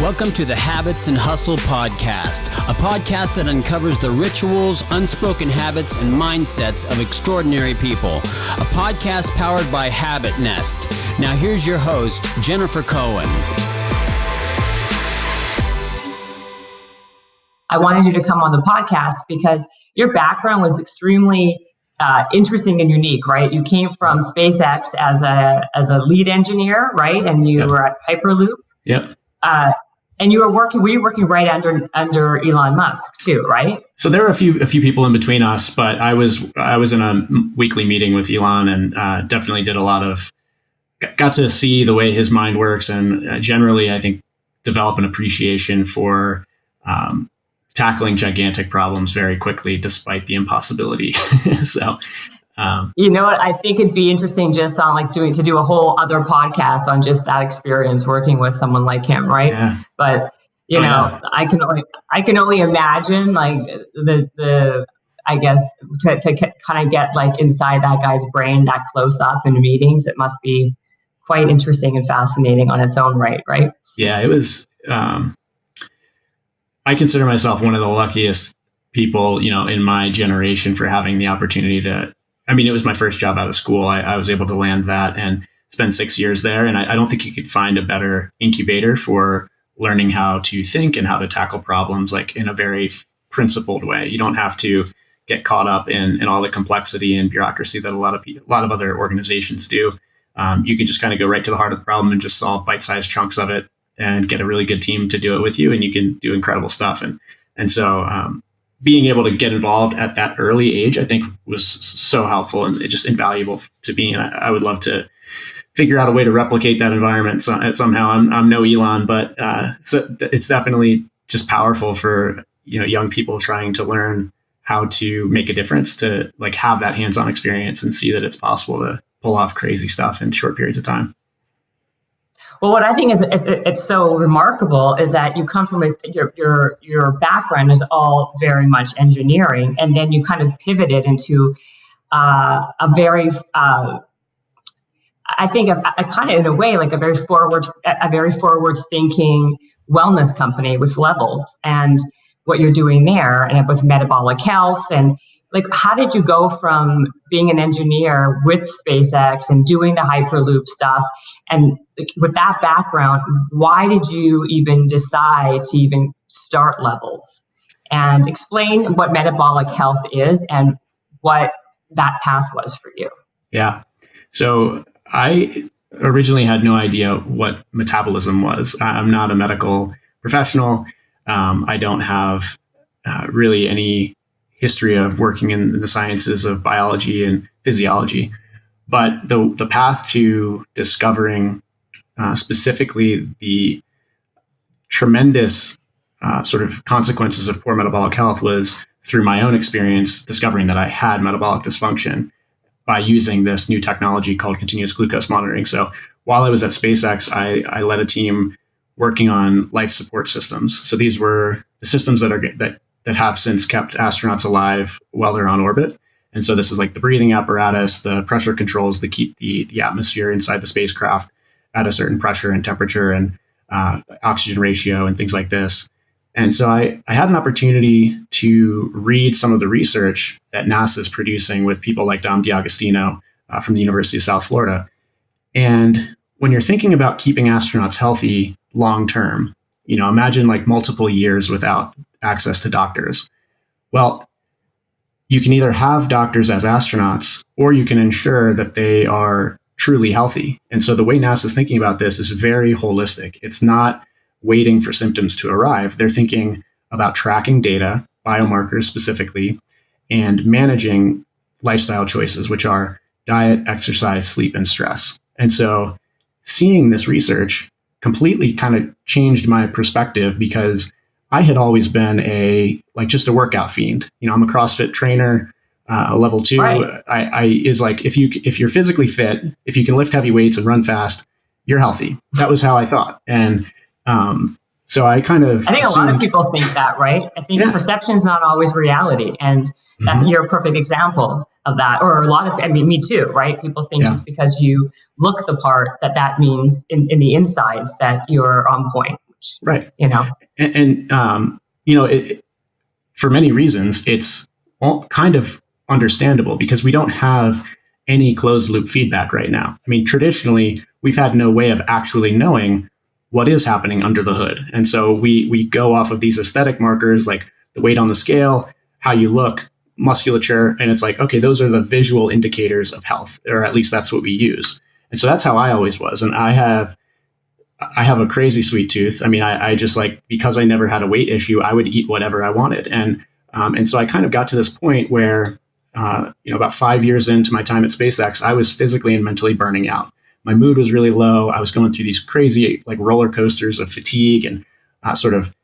Welcome to the Habits and Hustle Podcast, a podcast that uncovers the rituals, unspoken habits, and mindsets of extraordinary people. A podcast powered by Habit Nest. Now here's your host, Jennifer Cohen. I wanted you to come on the podcast because your background was extremely interesting and unique, right? You came from SpaceX as a lead engineer, right? And you were at Hyperloop. Yep. And were you working right under Elon Musk too, right? So there were a few people in between us, but I was in a weekly meeting with Elon and definitely got to see the way his mind works, and generally I think develop an appreciation for tackling gigantic problems very quickly despite the impossibility. So you know what? I think it'd be interesting just on to do a whole other podcast on just that experience working with someone like him, right? Yeah. But I can only imagine the I guess to kind of get inside that guy's brain that close up in meetings. It must be quite interesting and fascinating on its own right? Yeah, it was. I consider myself one of the luckiest people, in my generation for having the opportunity to. I mean, it was my first job out of school. I was able to land that and spend 6 years there. And I don't think you could find a better incubator for learning how to think and how to tackle problems in a very principled way. You don't have to get caught up in all the complexity and bureaucracy that a lot of other organizations do. You can just kind of go right to the heart of the problem and just solve bite-sized chunks of it and get a really good team to do it with you, and you can do incredible stuff. And so being able to get involved at that early age, I think was so helpful and just invaluable to me. And I would love to figure out a way to replicate that environment somehow. I'm no Elon, but it's definitely just powerful for young people trying to learn how to make a difference, to have that hands-on experience and see that it's possible to pull off crazy stuff in short periods of time. Well, what I think is it's so remarkable is that you come from your background is all very much engineering, and then you kind of pivoted into a very I think a kind of in a way like a very forward thinking wellness company with levels, and what you're doing there, and it was metabolic health. And how did you go from being an engineer with SpaceX and doing the Hyperloop stuff, and with that background, why did you even decide to even start Levels? And explain what metabolic health is and what that path was for you. Yeah. So I originally had no idea what metabolism was. I'm not a medical professional. I don't have really any history of working in the sciences of biology and physiology. But the path to discovering specifically the tremendous sort of consequences of poor metabolic health was through my own experience discovering that I had metabolic dysfunction by using this new technology called continuous glucose monitoring. So while I was at SpaceX, I led a team working on life support systems. So these were the systems that have since kept astronauts alive while they're on orbit. And so this is the breathing apparatus, the pressure controls that keep the atmosphere inside the spacecraft at a certain pressure and temperature and oxygen ratio and things like this. And so I had an opportunity to read some of the research that NASA is producing with people like Dom D'Agostino from the University of South Florida. And when you're thinking about keeping astronauts healthy long-term, imagine multiple years without access to doctors. Well, you can either have doctors as astronauts, or you can ensure that they are truly healthy. And so the way NASA is thinking about this is very holistic. It's not waiting for symptoms to arrive. They're thinking about tracking data, biomarkers specifically, and managing lifestyle choices, which are diet, exercise, sleep, and stress. And so seeing this research completely kind of changed my perspective, because I had always been just a workout fiend. I'm a CrossFit trainer, level 2. Right. If you're physically fit, if you can lift heavy weights and run fast, you're healthy. That was how I thought. And so I think a lot of people think that, right? I think perception is not always reality. And that's you're a perfect example of that. Or a lot of, me too, right? People think just because you look the part that means in the insides that you're on point, Right. you know? For many reasons, it's all kind of understandable because we don't have any closed loop feedback right now. I mean, traditionally, we've had no way of actually knowing what is happening under the hood. And so we go off of these aesthetic markers like the weight on the scale, how you look, musculature, and it's like, okay, those are the visual indicators of health, or at least that's what we use. And so that's how I always was. And I have a crazy sweet tooth. I mean, I just like, because I never had a weight issue, I would eat whatever I wanted. And so I kind of got to this point where, about 5 years into my time at SpaceX, I was physically and mentally burning out. My mood was really low. I was going through these crazy like roller coasters of fatigue and sort of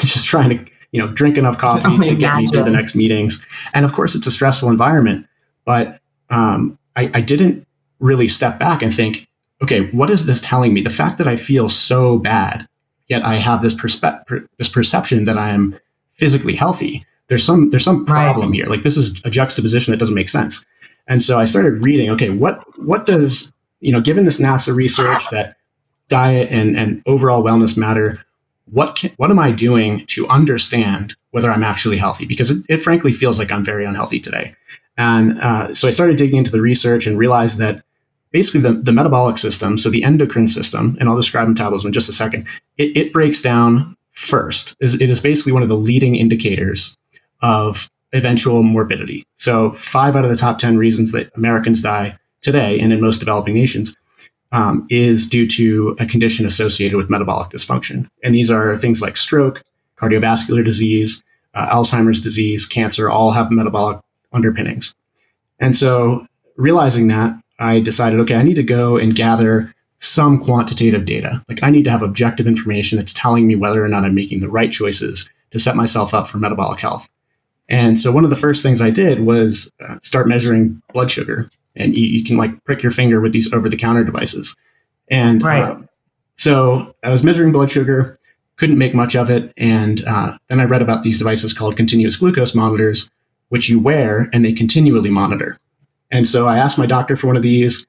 just trying to, drink enough coffee to get me through the next meetings. And of course, it's a stressful environment, but I didn't really step back and think, okay, what is this telling me? The fact that I feel so bad, yet I have this perception that I am physically healthy. There's some problem here. Like, this is a juxtaposition that doesn't make sense. And so I started reading, okay, what does, given this NASA research that diet and overall wellness matter, what am I doing to understand whether I'm actually healthy? Because it frankly feels like I'm very unhealthy today. And so I started digging into the research and realized that basically the metabolic system, so the endocrine system, and I'll describe metabolism in just a second, it breaks down first. It is basically one of the leading indicators of eventual morbidity. So 5 out of the top 10 reasons that Americans die today and in most developing nations is due to a condition associated with metabolic dysfunction. And these are things like stroke, cardiovascular disease, Alzheimer's disease, cancer, all have metabolic underpinnings. And so realizing that, I decided, okay, I need to go and gather some quantitative data. Like, I need to have objective information that's telling me whether or not I'm making the right choices to set myself up for metabolic health. And so one of the first things I did was start measuring blood sugar. And you can like prick your finger with these over-the-counter devices. And so I was measuring blood sugar, couldn't make much of it. And then I read about these devices called continuous glucose monitors, which you wear and they continually monitor. And so I asked my doctor for one of these.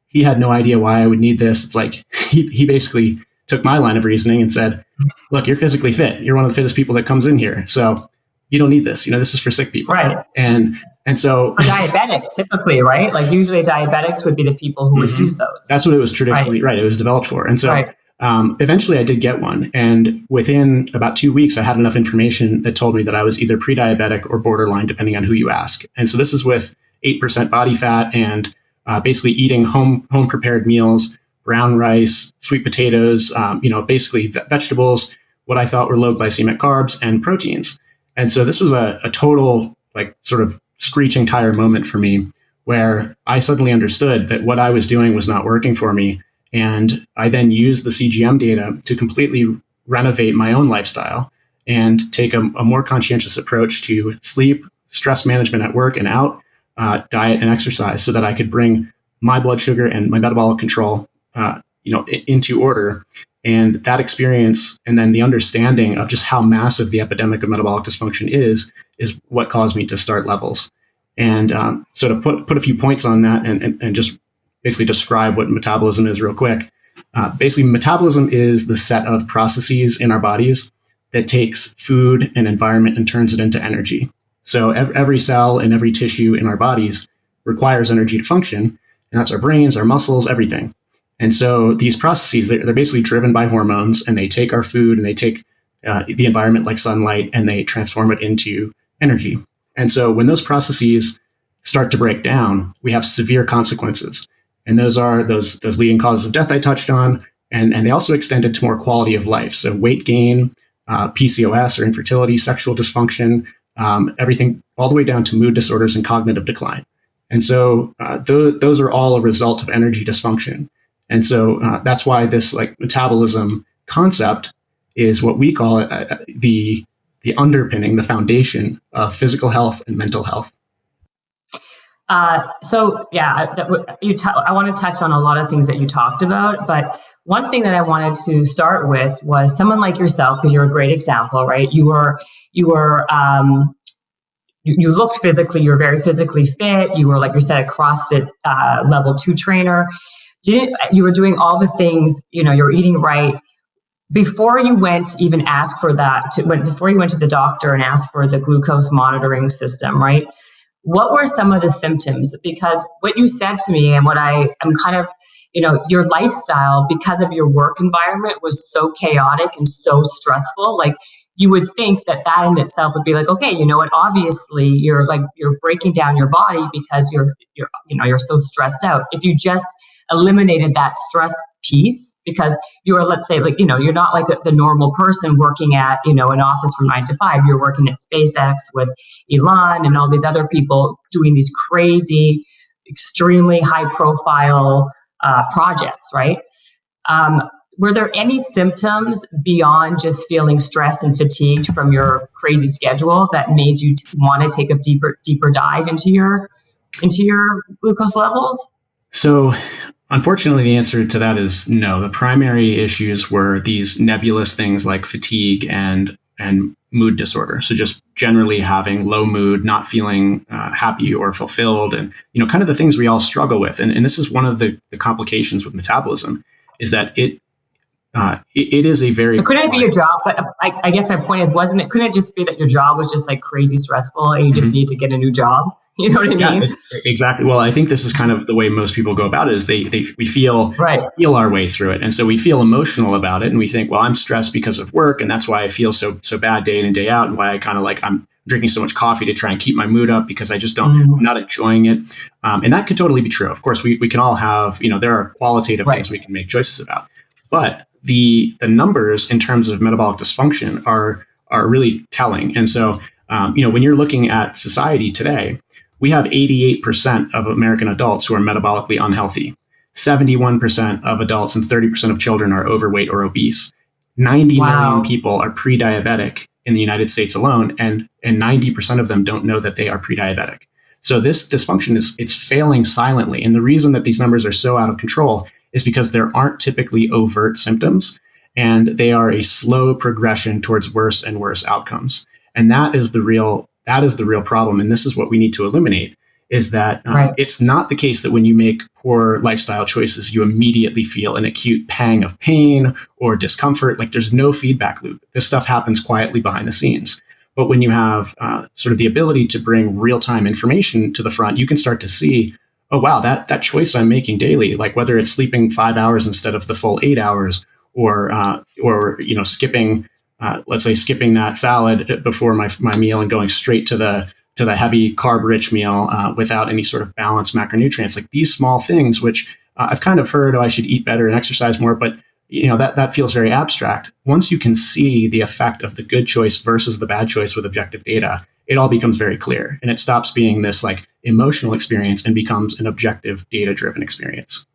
He had no idea why I would need this. It's like he basically took my line of reasoning and said, look, you're physically fit. You're one of the fittest people that comes in here. So you don't need this. This is for sick people. Right. And so for diabetics typically, right? Like usually diabetics would be the people who would use those. That's what it was traditionally, right? It was developed for. And so eventually I did get one. And within about 2 weeks, I had enough information that told me that I was either pre-diabetic or borderline, depending on who you ask. And so this is with 8% body fat and basically eating home prepared meals, brown rice, sweet potatoes, basically vegetables, what I thought were low glycemic carbs and proteins. And so this was a total like sort of screeching tire moment for me, where I suddenly understood that what I was doing was not working for me. And I then used the CGM data to completely renovate my own lifestyle and take a more conscientious approach to sleep, stress management at work and out, diet and exercise, so that I could bring my blood sugar and my metabolic control, into order. And that experience, and then the understanding of just how massive the epidemic of metabolic dysfunction is what caused me to start Levels. And so to put a few points on that and just basically describe what metabolism is real quick. Basically, metabolism is the set of processes in our bodies that takes food and environment and turns it into energy. So every cell and every tissue in our bodies requires energy to function. And that's our brains, our muscles, everything. And so these processes, they're basically driven by hormones, and they take our food and they take the environment like sunlight and they transform it into energy. And so when those processes start to break down, we have severe consequences. And those are those leading causes of death I touched on. And they also extended to more quality of life. So weight gain, PCOS or infertility, sexual dysfunction, everything all the way down to mood disorders and cognitive decline. And so those are all a result of energy dysfunction. And so that's why this like metabolism concept is what we call it, the underpinning, the foundation of physical health and mental health. I want to touch on a lot of things that you talked about, but one thing that I wanted to start with was someone like yourself, because you're a great example, right? You looked physically, you were very physically fit. You were, like you said, a CrossFit level 2 trainer. You were doing all the things, you were eating right. before you went even ask for that, before you went to the doctor and asked for the glucose monitoring system, right? What were some of the symptoms? Because what you said to me and what I'm kind of, your lifestyle because of your work environment was so chaotic and so stressful. Like you would think that in itself would be like, okay, you know what? Obviously, you're breaking down your body because you're so stressed out. If you just eliminated that stress piece, because you are, let's say, you're not like the normal person working at an office from 9 to 5. You're working at SpaceX with Elon and all these other people doing these crazy, extremely high profile projects, right? Were there any symptoms beyond just feeling stressed and fatigued from your crazy schedule that made you want to take a deeper dive into your glucose levels? So, unfortunately, the answer to that is no. The primary issues were these nebulous things like fatigue and mood disorder. So just generally having low mood, not feeling happy or fulfilled, and kind of the things we all struggle with. And this is one of the complications with metabolism, is that it is a very... Couldn't it be your job? But I guess my point is, couldn't it just be that your job was just like crazy stressful and you just need to get a new job? You know what I mean? Exactly. Well, I think this is kind of the way most people go about it, is we feel our way through it. And so we feel emotional about it and we think, well, I'm stressed because of work and that's why I feel so bad day in and day out, and why I kind of I'm drinking so much coffee to try and keep my mood up because I just I'm not enjoying it. And that could totally be true. Of course, we can all have, there are qualitative things we can make choices about. But the numbers in terms of metabolic dysfunction are really telling. And so, when you're looking at society today, we have 88% of American adults who are metabolically unhealthy. 71% of adults and 30% of children are overweight or obese. 90 million people are pre-diabetic in the United States alone, and 90% of them don't know that they are pre-diabetic. So this dysfunction it's failing silently. And the reason that these numbers are so out of control is because there aren't typically overt symptoms, and they are a slow progression towards worse and worse outcomes. And that is the real problem. And this is what we need to eliminate, is that it's not the case that when you make poor lifestyle choices, you immediately feel an acute pang of pain or discomfort. Like there's no feedback loop. This stuff happens quietly behind the scenes. But when you have sort of the ability to bring real-time information to the front, you can start to see, oh, wow, that choice I'm making daily, like whether it's sleeping 5 hours instead of the full 8 hours, or skipping, let's say skipping that salad before my meal and going straight to the heavy carb-rich meal without any sort of balanced macronutrients. Like these small things, which I've kind of heard, I should eat better and exercise more, but that feels very abstract. Once you can see the effect of the good choice versus the bad choice with objective data, it all becomes very clear, and it stops being this like emotional experience and becomes an objective data-driven experience.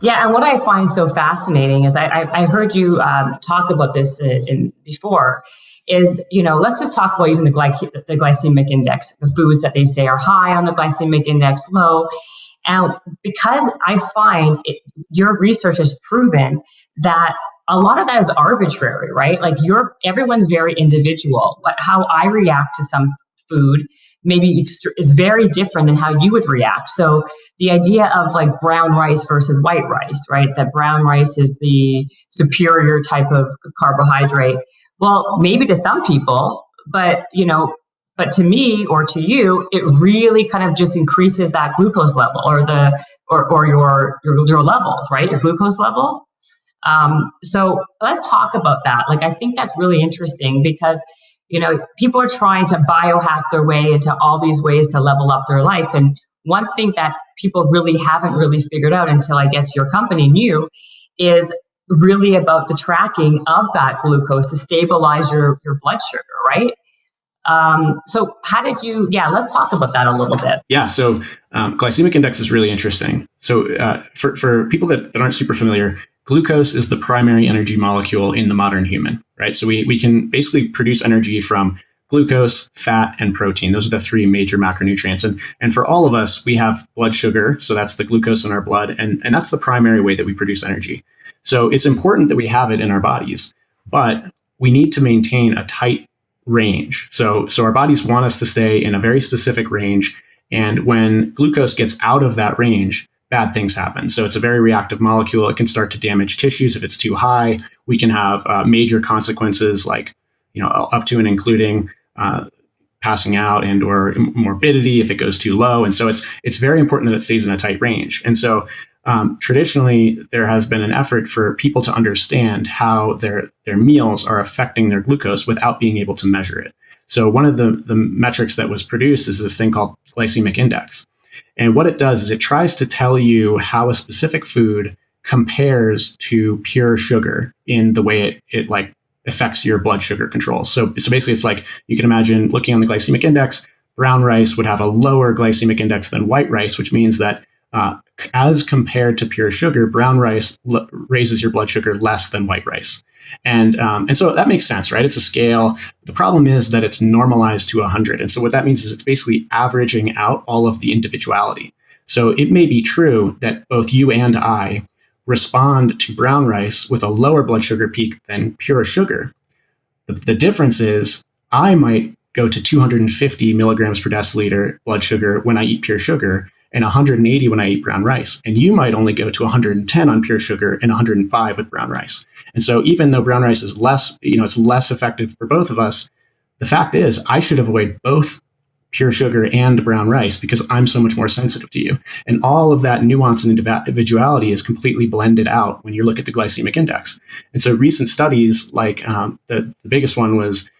Yeah, and what I find so fascinating is I heard you talk about this before. Is let's just talk about even the glycemic index, the foods that they say are high on the glycemic index, low, and because I find your research has proven that a lot of that is arbitrary, right? Like everyone's very individual. How I react to some food maybe is very different than how you would react. So the idea of like brown rice versus white rice, right? That brown rice is the superior type of carbohydrate. Well, maybe to some people, but to me or to you, it really kind of just increases that glucose level or your levels, right? Your glucose level. So let's talk about that. Like, I think that's really interesting because people are trying to biohack their way into all these ways to level up their life. And one thing that people really haven't really figured out until I guess your company knew is really about the tracking of that glucose to stabilize your blood sugar, right? So how did you, let's talk about that a little bit. Yeah. So glycemic index is really interesting. So for people that aren't super familiar, glucose is the primary energy molecule in the modern human, right? So we can basically produce energy from glucose, fat, and protein. Those are the three major macronutrients. And for all of us, we have blood sugar. So that's the glucose in our blood. And that's the primary way that we produce energy. So it's important that we have it in our bodies, but we need to maintain a tight range. So our bodies want us to stay in a very specific range. And when glucose gets out of that range, bad things happen. So it's a very reactive molecule. It can start to damage tissues if it's too high. We can have major consequences like, up to and including passing out and or morbidity if it goes too low. And so it's very important that it stays in a tight range. And so traditionally, there has been an effort for people to understand how their meals are affecting their glucose without being able to measure it. So one of the metrics that was produced is this thing called Glycemic Index. And what it does is it tries to tell you how a specific food compares to pure sugar in the way it like affects your blood sugar control. So basically it's like, you can imagine looking on the glycemic index, brown rice would have a lower glycemic index than white rice, which means that as compared to pure sugar, brown rice raises your blood sugar less than white rice. And so that makes sense, right? It's a scale. The problem is that it's normalized to 100. And so what that means is it's basically averaging out all of the individuality. So it may be true that both you and I respond to brown rice with a lower blood sugar peak than pure sugar. The difference is I might go to 250 milligrams per deciliter blood sugar when I eat pure sugar, and 180 when I eat brown rice. And you might only go to 110 on pure sugar and 105 with brown rice. And so even though brown rice is less, it's less effective for both of us, the fact is I should avoid both pure sugar and brown rice because I'm so much more sensitive to you. And all of that nuance and individuality is completely blended out when you look at the glycemic index. And so recent studies, like the biggest one was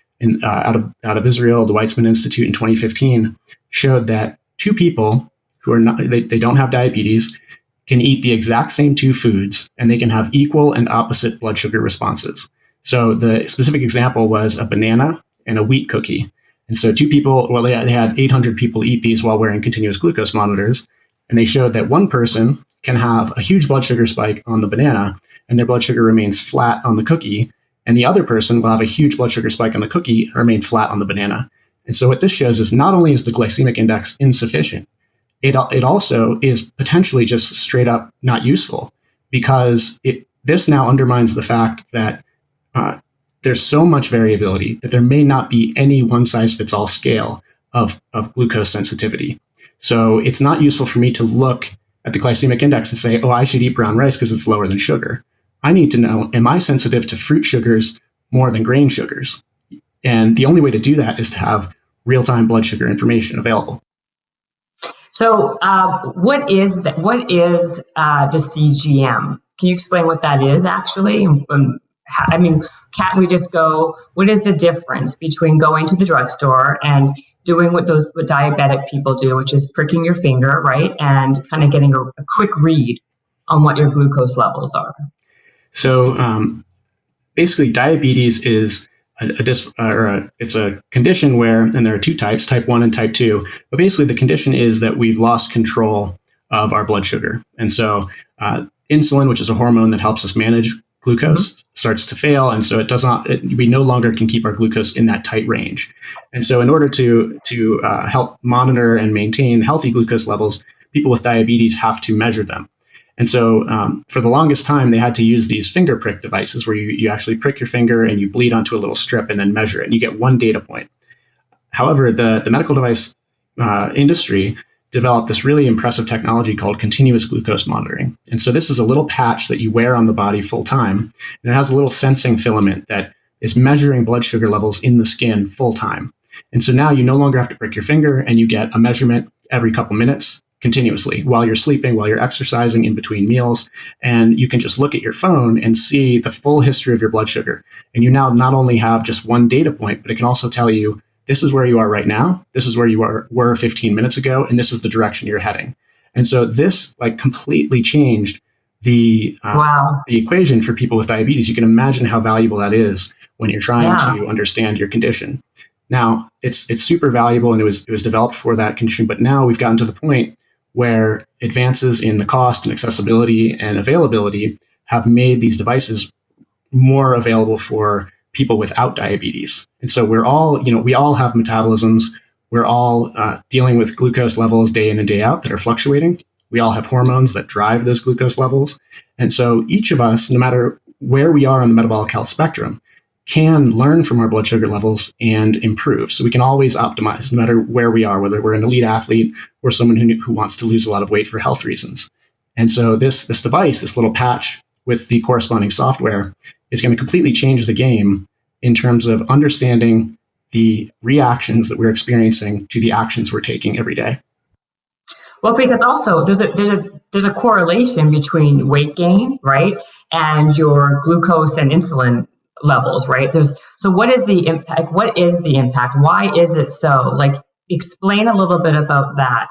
out of Israel, the Weizmann Institute in 2015, showed that two people who are not, they don't have diabetes, can eat the exact same two foods and they can have equal and opposite blood sugar responses. So the specific example was a banana and a wheat cookie. And so two people, well, they had 800 people eat these while wearing continuous glucose monitors. And they showed that one person can have a huge blood sugar spike on the banana and their blood sugar remains flat on the cookie. And the other person will have a huge blood sugar spike on the cookie and remain flat on the banana. And so what this shows is not only is the glycemic index insufficient, it also is potentially just straight up not useful because this now undermines the fact that there's so much variability that there may not be any one-size-fits-all scale of glucose sensitivity. So it's not useful for me to look at the glycemic index and say, oh, I should eat brown rice because it's lower than sugar. I need to know, am I sensitive to fruit sugars more than grain sugars? And the only way to do that is to have real-time blood sugar information available. So what is the CGM? Can you explain what that is actually? Can't we just go, what is the difference between going to the drugstore and doing what diabetic people do, which is pricking your finger, right? And kind of getting a quick read on what your glucose levels are? So basically diabetes is it's a condition where, and there are two types, type 1 and type 2, but basically the condition is that we've lost control of our blood sugar. And so insulin, which is a hormone that helps us manage glucose, starts to fail. And so we no longer can keep our glucose in that tight range. And so in order to help monitor and maintain healthy glucose levels, people with diabetes have to measure them. And so for the longest time, they had to use these finger prick devices where you actually prick your finger and you bleed onto a little strip and then measure it. And you get one data point. However, the medical device industry developed this really impressive technology called continuous glucose monitoring. And so this is a little patch that you wear on the body full time. And it has a little sensing filament that is measuring blood sugar levels in the skin full time. And so now you no longer have to prick your finger and you get a measurement every couple minutes continuously while you're sleeping, while you're exercising, in between meals. And you can just look at your phone and see the full history of your blood sugar. And you now not only have just one data point, but it can also tell you, this is where you are right now, this is where you were 15 minutes ago, and this is the direction you're heading. And so this completely changed the equation for people with diabetes. You can imagine how valuable that is when you're trying to understand your condition. Now, it's super valuable, and it was developed for that condition, but now we've gotten to the point where advances in the cost and accessibility and availability have made these devices more available for people without diabetes. And so we all have metabolisms. We're all dealing with glucose levels day in and day out that are fluctuating. We all have hormones that drive those glucose levels. And so each of us, no matter where we are on the metabolic health spectrum, can learn from our blood sugar levels and improve. So we can always optimize no matter where we are, whether we're an elite athlete or someone who wants to lose a lot of weight for health reasons. And so this device, this little patch with the corresponding software, is going to completely change the game in terms of understanding the reactions that we're experiencing to the actions we're taking every day. Well, because also there's a correlation between weight gain, right, and your glucose and insulin levels, right? So what is the impact? What is the impact? Why is it so? Like, explain a little bit about that.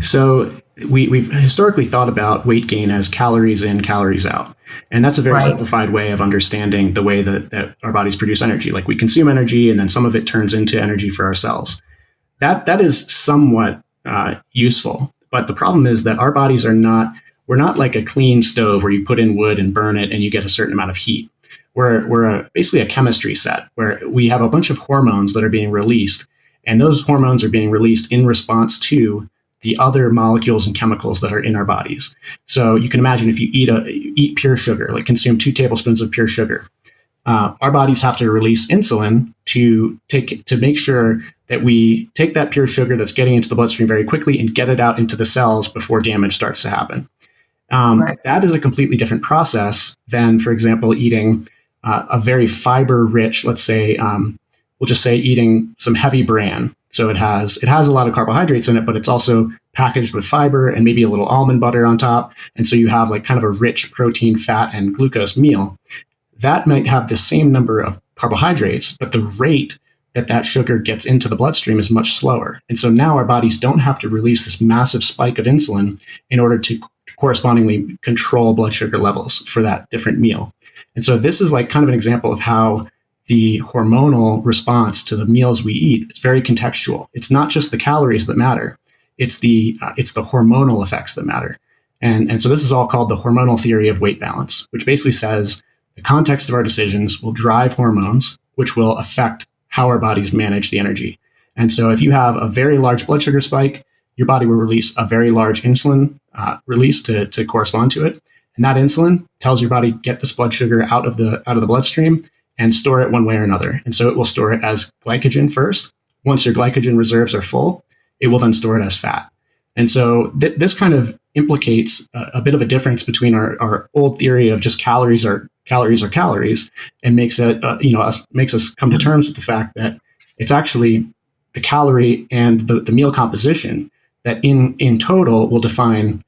So we've historically thought about weight gain as calories in, calories out. And that's a very simplified way of understanding the way that our bodies produce energy. Like, we consume energy and then some of it turns into energy for our cells. That is somewhat useful. But the problem is that our bodies we're not like a clean stove where you put in wood and burn it and you get a certain amount of heat. We're basically a chemistry set where we have a bunch of hormones that are being released. And those hormones are being released in response to the other molecules and chemicals that are in our bodies. So you can imagine if you eat pure sugar, like consume 2 tablespoons of pure sugar, our bodies have to release insulin to make sure that we take that pure sugar that's getting into the bloodstream very quickly and get it out into the cells before damage starts to happen. That is a completely different process than, for example, eating a very fiber-rich, let's say, we'll just say eating some heavy bran. So it has a lot of carbohydrates in it, but it's also packaged with fiber and maybe a little almond butter on top. And so you have like kind of a rich protein, fat, and glucose meal. That might have the same number of carbohydrates, but the rate that sugar gets into the bloodstream is much slower. And so now our bodies don't have to release this massive spike of insulin in order to correspondingly control blood sugar levels for that different meal. And so this is like kind of an example of how the hormonal response to the meals we eat is very contextual. It's not just the calories that matter. It's the hormonal effects that matter. And so this is all called the hormonal theory of weight balance, which basically says the context of our decisions will drive hormones, which will affect how our bodies manage the energy. And so if you have a very large blood sugar spike, your body will release a very large insulin release to correspond to it. And that insulin tells your body, get this blood sugar out of the bloodstream and store it one way or another. And so it will store it as glycogen first. Once your glycogen reserves are full, it will then store it as fat. And so this kind of implicates a bit of a difference between our old theory of just calories are calories, and makes us come to terms with the fact that it's actually the calorie and the meal composition that in total will define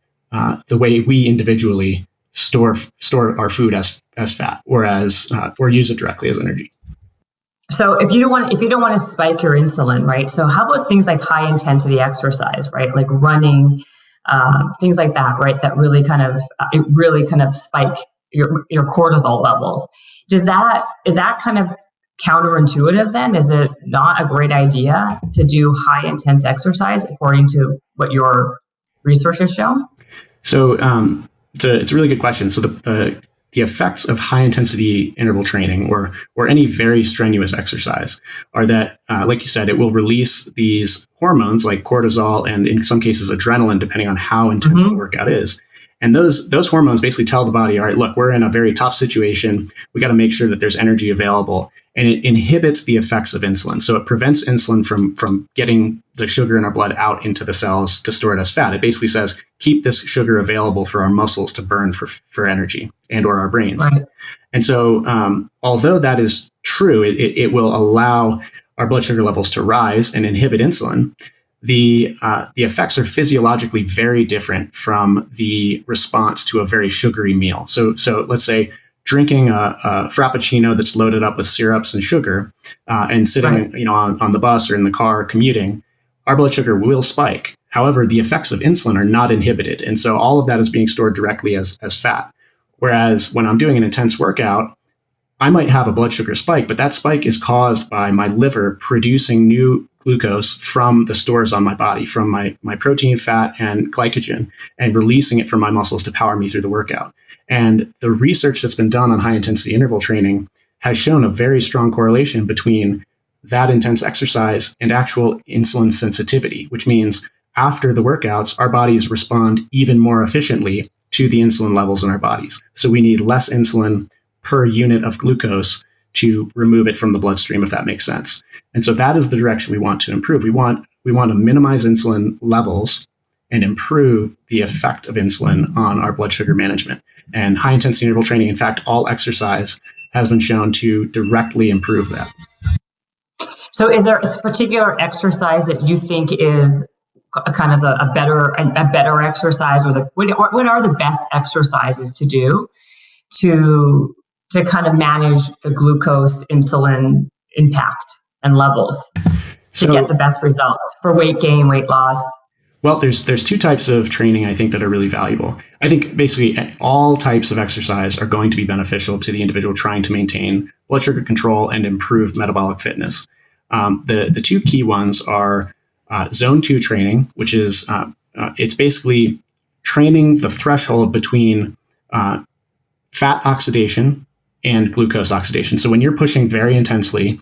the way we individually store our food as fat or use it directly as energy. So if you don't want to spike your insulin, right? So how about things like high intensity exercise, right? Like running, things like that, right? That really kind of spike your cortisol levels. Is that kind of counterintuitive then? Is it not a great idea to do high intense exercise according to what your research has shown? So it's a really good question. So the effects of high intensity interval training or any very strenuous exercise are that, like you said, it will release these hormones like cortisol and in some cases adrenaline, depending on how intense the workout is. And those hormones basically tell the body, all right, look, we're in a very tough situation. We got to make sure that there's energy available. And it inhibits the effects of insulin. So it prevents insulin from getting the sugar in our blood out into the cells to store it as fat. It basically says, keep this sugar available for our muscles to burn for energy and or our brains. Right. And so although that is true, it will allow our blood sugar levels to rise and inhibit insulin. The effects are physiologically very different from the response to a very sugary meal. So let's say drinking a frappuccino that's loaded up with syrups and sugar, and sitting on the bus or in the car commuting, our blood sugar will spike. However, the effects of insulin are not inhibited, and so all of that is being stored directly as fat. Whereas when I'm doing an intense workout, I might have a blood sugar spike, but that spike is caused by my liver producing new glucose from the stores on my body, from my protein, fat, and glycogen, and releasing it from my muscles to power me through the workout. And the research that's been done on high intensity interval training has shown a very strong correlation between that intense exercise and actual insulin sensitivity, which means after the workouts, our bodies respond even more efficiently to the insulin levels in our bodies. So we need less insulin per unit of glucose to remove it from the bloodstream, if that makes sense. And so that is the direction we want to improve. We want to minimize insulin levels and improve the effect of insulin on our blood sugar management. And high intensity interval training, in fact, all exercise has been shown to directly improve that. So is there a particular exercise that you think is kind of a better exercise, or what are the best exercises to do to kind of manage the glucose insulin impact and levels to get the best results for weight gain, weight loss? Well, there's two types of training I think that are really valuable. I think basically all types of exercise are going to be beneficial to the individual trying to maintain blood sugar control and improve metabolic fitness. The two key ones are zone 2 training, which is it's basically training the threshold between fat oxidation and glucose oxidation. So when you're pushing very intensely,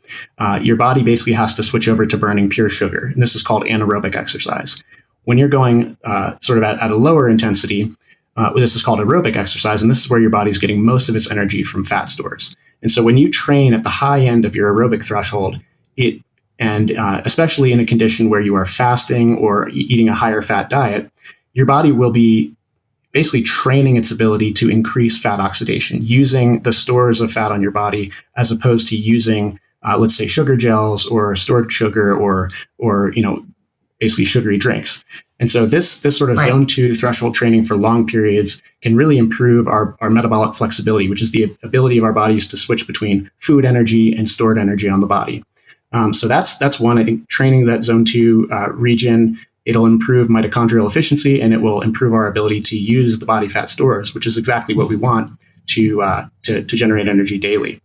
your body basically has to switch over to burning pure sugar. And this is called anaerobic exercise. When you're going sort of at a lower intensity, this is called aerobic exercise. And this is where your body's getting most of its energy from fat stores. And so when you train at the high end of your aerobic threshold, especially in a condition where you are fasting or eating a higher fat diet, your body will be basically training its ability to increase fat oxidation using the stores of fat on your body, as opposed to using, let's say, sugar gels or stored sugar or basically sugary drinks. And so this sort of zone 2 threshold training for long periods can really improve our metabolic flexibility, which is the ability of our bodies to switch between food energy and stored energy on the body. So that's one. I think training that zone 2 region, it'll improve mitochondrial efficiency, and it will improve our ability to use the body fat stores, which is exactly what we want to generate energy daily.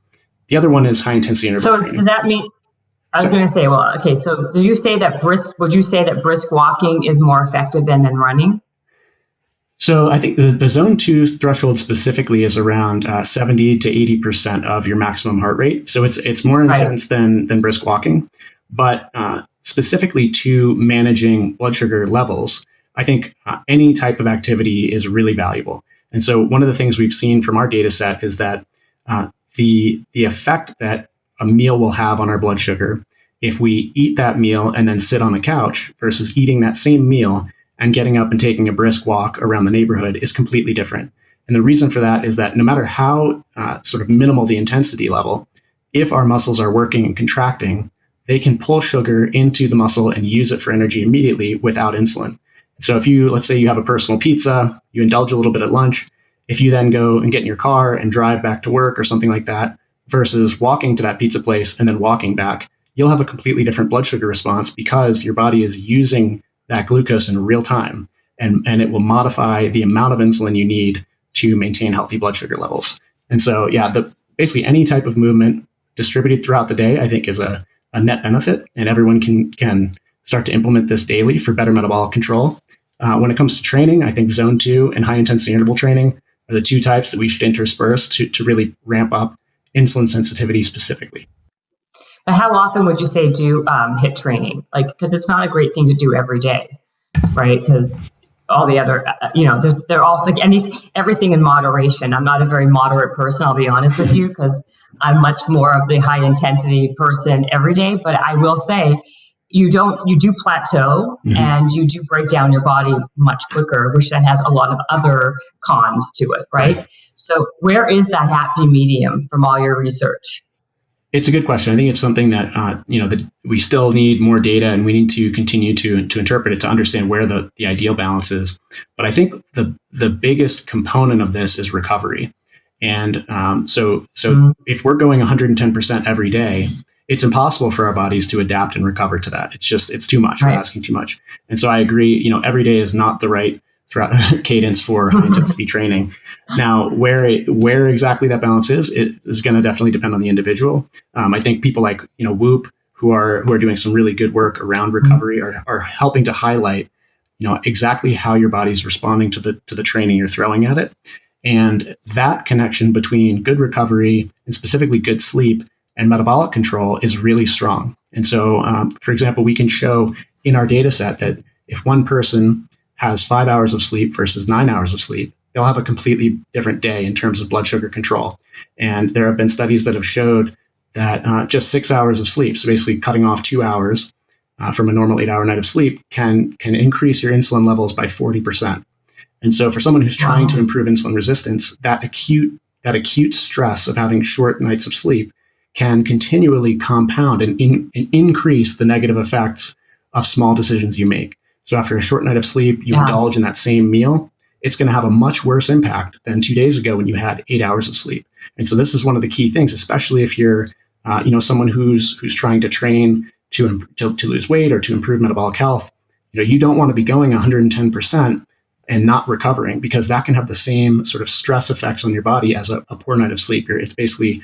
The other one is high intensity interval training. So does that mean? I was going to say, well, okay. So would you say that brisk walking is more effective than running? So I think the zone 2 threshold specifically is around 70 to 80% of your maximum heart rate. So it's more intense than brisk walking, but specifically to managing blood sugar levels, I think any type of activity is really valuable. And so one of the things we've seen from our data set is that the effect that a meal will have on our blood sugar, if we eat that meal and then sit on a couch versus eating that same meal and getting up and taking a brisk walk around the neighborhood, is completely different. And the reason for that is that no matter how sort of minimal the intensity level, if our muscles are working and contracting, they can pull sugar into the muscle and use it for energy immediately without insulin. So if let's say you have a personal pizza, you indulge a little bit at lunch, if you then go and get in your car and drive back to work or something like that, versus walking to that pizza place and then walking back, you'll have a completely different blood sugar response because your body is using that glucose in real time, and it will modify the amount of insulin you need to maintain healthy blood sugar levels. And so, basically any type of movement distributed throughout the day, I think, is a net benefit, and everyone can start to implement this daily for better metabolic control. When it comes to training, I think zone 2 and high intensity interval training are the two types that we should intersperse to really ramp up insulin sensitivity specifically. But how often would you say do HIIT training? Because it's not a great thing to do every day, right? Because all the other, they're also everything in moderation. I'm not a very moderate person, I'll be honest with you, because I'm much more of the high intensity person every day. But I will say, you do plateau, and you do break down your body much quicker, which then has a lot of other cons to it, right? So where is that happy medium from all your research? It's a good question. I think it's something that that we still need more data, and we need to continue to interpret it to understand where the ideal balance is. But I think the biggest component of this is recovery. And so if we're going 110% every day, it's impossible for our bodies to adapt and recover to that. It's too much. We're asking too much. And so I agree. Every day is not the right cadence for high intensity training. Now, where exactly that balance is going to definitely depend on the individual. I think people like Whoop, who are doing some really good work around recovery, are helping to highlight exactly how your body's responding to the training you're throwing at it, and that connection between good recovery and specifically good sleep and metabolic control is really strong. And so, for example, we can show in our data set that if one person has 5 hours of sleep versus 9 hours of sleep, they'll have a completely different day in terms of blood sugar control. And there have been studies that have showed that just 6 hours of sleep, so basically cutting off 2 hours, from a normal 8-hour night of sleep can increase your insulin levels by 40%. And so for someone who's trying to improve insulin resistance, that acute stress of having short nights of sleep can continually compound and increase the negative effects of small decisions you make. So after a short night of sleep, you indulge in that same meal, it's going to have a much worse impact than 2 days ago when you had 8 hours of sleep. And so this is one of the key things, especially if you're someone who's trying to train to lose weight or to improve metabolic health. You don't want to be going 110% and not recovering, because that can have the same sort of stress effects on your body as a poor night of sleep. It's basically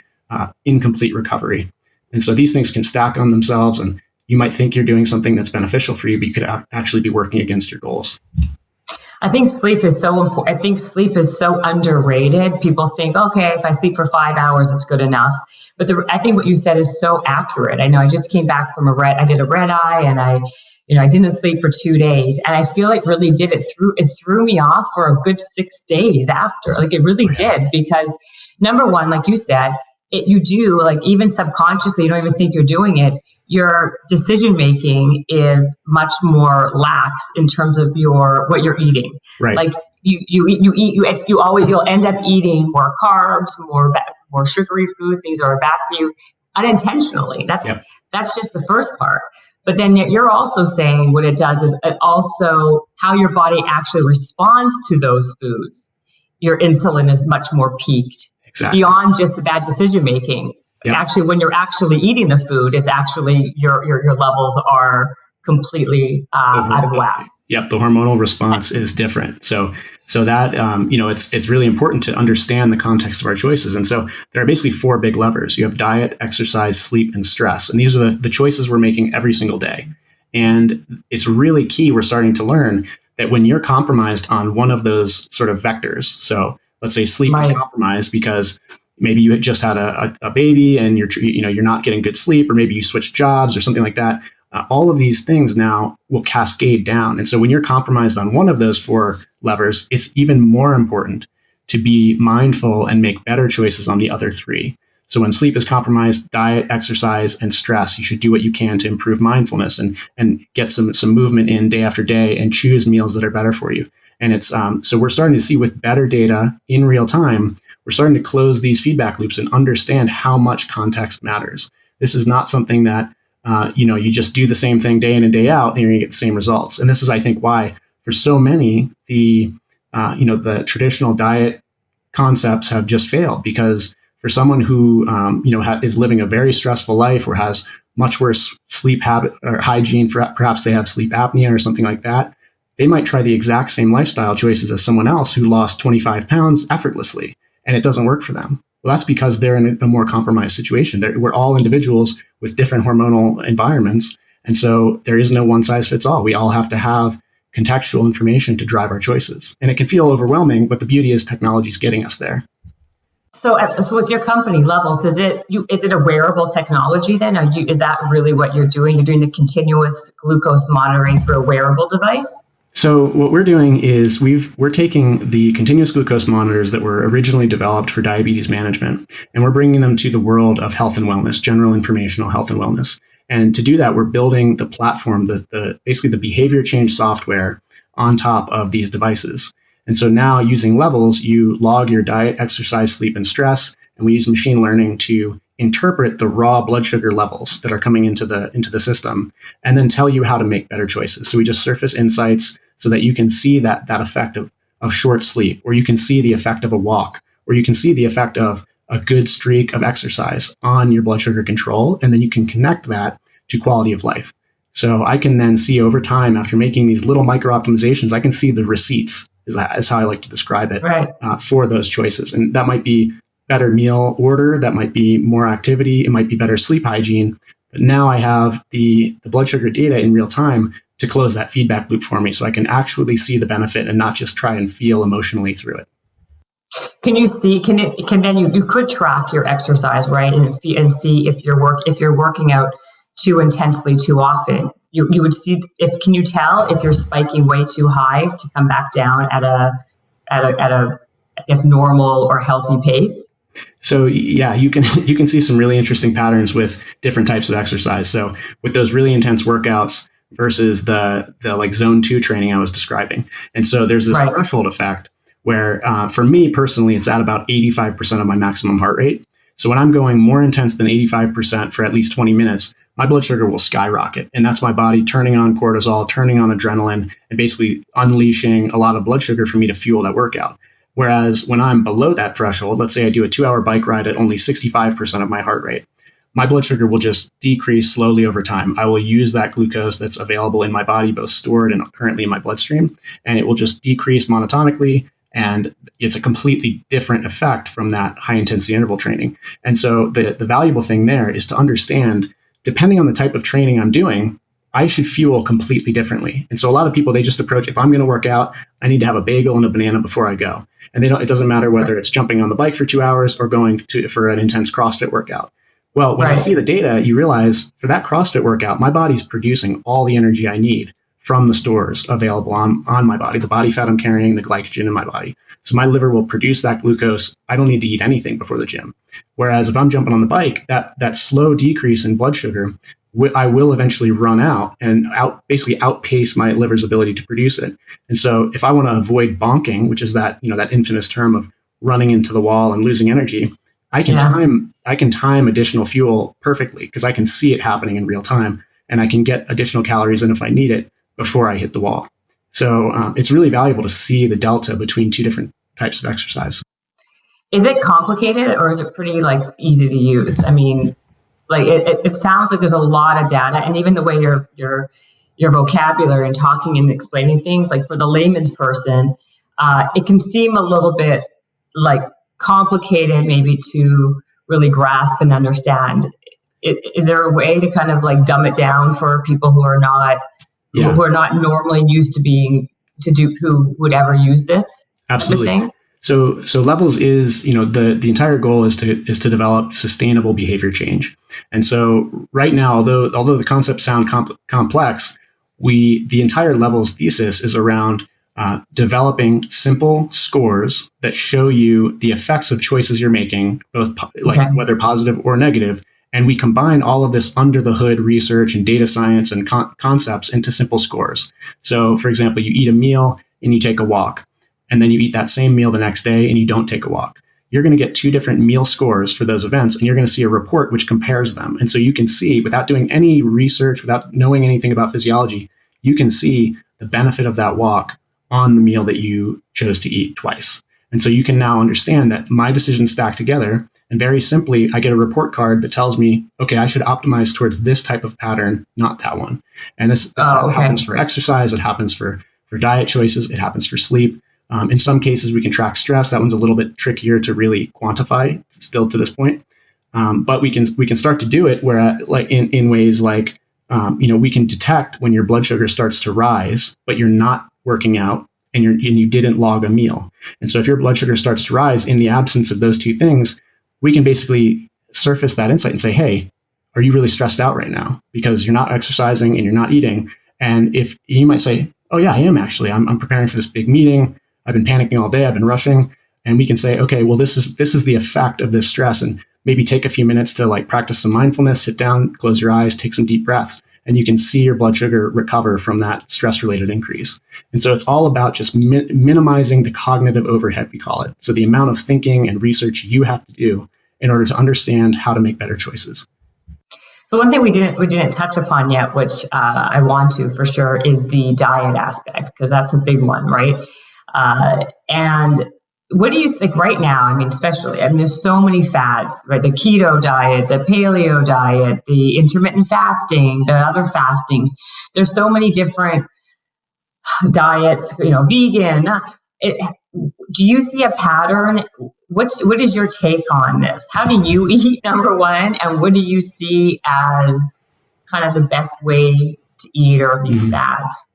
incomplete recovery. And so these things can stack on themselves, and you might think you're doing something that's beneficial for you, but you could actually be working against your goals. I think sleep is so important. I think sleep is so underrated. People think, okay, if I sleep for 5 hours, it's good enough. But I think what you said is so accurate. I know I just came back from I did a red eye, and I didn't sleep for 2 days, and I feel like really it threw me off for a good 6 days after. Like it really did, because number one, like you said, you do, like, even subconsciously, you don't even think you're doing it. Your decision making is much more lax in terms of what you're eating. Right. Like you'll end up eating more carbs, more sugary foods, things that are bad for you unintentionally. That's just the first part. But then you're also saying what it does is it also how your body actually responds to those foods. Your insulin is much more peaked. Exactly. Beyond just the bad decision making. Yep. Actually, when you're actually eating the food, is actually your levels are completely out of whack. Yep, the hormonal response is different. So that it's really important to understand the context of our choices. And so there are basically 4 big levers. You have diet, exercise, sleep, and stress. And these are the choices we're making every single day. And it's really key. We're starting to learn that when you're compromised on one of those sort of vectors, so let's say sleep is compromised because maybe you had just had a baby and you're not getting good sleep, or maybe you switched jobs or something like that. All of these things now will cascade down. And so when you're compromised on one of those 4 levers, it's even more important to be mindful and make better choices on the other 3. So when sleep is compromised, diet, exercise, and stress, you should do what you can to improve mindfulness and get some movement in day after day and choose meals that are better for you. And it's so we're starting to see with better data in real time, we're starting to close these feedback loops and understand how much context matters. This is not something that you just do the same thing day in and day out and you're going to get the same results. And this is, I think, why for so many the traditional diet concepts have just failed, because for someone who is living a very stressful life or has much worse sleep habit or hygiene, perhaps they have sleep apnea or something like that, they might try the exact same lifestyle choices as someone else who lost 25 pounds effortlessly, and it doesn't work for them. Well, that's because they're in a more compromised situation. We're all individuals with different hormonal environments, and so there is no one size fits all. We all have to have contextual information to drive our choices. And it can feel overwhelming, but the beauty is technology is getting us there. So with your company Levels, is it a wearable technology then? Is that really what you're doing? You're doing the continuous glucose monitoring through a wearable device? So what we're doing is we're taking the continuous glucose monitors that were originally developed for diabetes management, and we're bringing them to the world of health and wellness, general informational health and wellness. And to do that, we're building the platform, basically the behavior change software on top of these devices. And so now using Levels, you log your diet, exercise, sleep, and stress, and we use machine learning to interpret the raw blood sugar levels that are coming into the system, and then tell you how to make better choices. So we just surface insights so that you can see that effect of short sleep, or you can see the effect of a walk, or you can see the effect of a good streak of exercise on your blood sugar control, and then you can connect that to quality of life. So I can then see over time, after making these little micro optimizations, I can see the receipts, is how I like to describe it, right, for those choices. And that might be better meal order, that might be more activity, it might be better sleep hygiene. But now I have the blood sugar data in real time to close that feedback loop for me, so I can actually see the benefit and not just try and feel emotionally through it. Can you see? You could track your exercise, right, and see if you're working out too intensely too often. You would see can you tell if you're spiking way too high to come back down at a I guess normal or healthy pace? So yeah, you can see some really interesting patterns with different types of exercise. So with those really intense workouts, versus the like zone 2 training I was describing. And so there's this threshold effect where for me personally, it's at about 85% of my maximum heart rate. So when I'm going more intense than 85% for at least 20 minutes, my blood sugar will skyrocket. And that's my body turning on cortisol, turning on adrenaline, and basically unleashing a lot of blood sugar for me to fuel that workout. Whereas when I'm below that threshold, let's say I do a 2-hour bike ride at only 65% of my heart rate, my blood sugar will just decrease slowly over time. I will use that glucose that's available in my body, both stored and currently in my bloodstream, and it will just decrease monotonically. And it's a completely different effect from that high intensity interval training. And so the valuable thing there is to understand, depending on the type of training I'm doing, I should fuel completely differently. And so a lot of people, they just approach, if I'm going to work out, I need to have a bagel and a banana before I go. And it doesn't matter whether it's jumping on the bike for 2 hours or going for an intense CrossFit workout. Well, when you see the data, you realize for that CrossFit workout, my body's producing all the energy I need from the stores available on my body, the body fat I'm carrying, the glycogen in my body. So my liver will produce that glucose. I don't need to eat anything before the gym. Whereas if I'm jumping on the bike, that slow decrease in blood sugar, I will eventually run out and basically outpace my liver's ability to produce it. And so if I want to avoid bonking, which is that infamous term of running into the wall and losing energy, I can time additional fuel perfectly because I can see it happening in real time, and I can get additional calories in if I need it before I hit the wall. So it's really valuable to see the delta between two different types of exercise. Is it complicated or is it pretty easy to use? I mean, it sounds like there's a lot of data, and even the way your vocabulary and talking and explaining things, like for the layman's person, it can seem a little bit complicated maybe to really grasp and understand. Is there a way to kind of dumb it down for people who are not normally used to who would ever use this? Absolutely. Kind of thing? So levels is, the entire goal is to develop sustainable behavior change. And so right now, although the concepts sound complex, the entire levels thesis is around developing simple scores that show you the effects of choices you're making, both whether positive or negative. And we combine all of this under the hood research and data science and concepts into simple scores. So for example, you eat a meal and you take a walk, and then you eat that same meal the next day and you don't take a walk. You're going to get two different meal scores for those events, and you're going to see a report which compares them. And so you can see, without doing any research, without knowing anything about physiology, you can see the benefit of that walk on the meal that you chose to eat twice. And so you can now understand that my decisions stack together, and very simply, I get a report card that tells me, okay, I should optimize towards this type of pattern, not that one. And this happens for exercise, it happens for diet choices, it happens for sleep. In some cases, we can track stress. That one's a little bit trickier to really quantify still to this point. But we can start to do it where in ways we can detect when your blood sugar starts to rise, but you're not working out and you didn't log a meal. And so if your blood sugar starts to rise in the absence of those two things, we can basically surface that insight and say, hey, are you really stressed out right now? Because you're not exercising and you're not eating. And if you might say, oh yeah, I am actually, I'm preparing for this big meeting. I've been panicking all day. I've been rushing. And we can say, okay, well, this is the effect of this stress. And maybe take a few minutes to practice some mindfulness, sit down, close your eyes, take some deep breaths, and you can see your blood sugar recover from that stress-related increase. And so it's all about just minimizing the cognitive overhead, we call it. So the amount of thinking and research you have to do in order to understand how to make better choices. So one thing we didn't touch upon yet, which I want to for sure, is the diet aspect, because that's a big one, right? And what do you think right now? I mean, there's so many fads, right? The keto diet, the paleo diet, the intermittent fasting, the other fastings. There's so many different diets, vegan. Do you see a pattern? What is your take on this? How do you eat, number one? And what do you see as kind of the best way to eat, or these fads?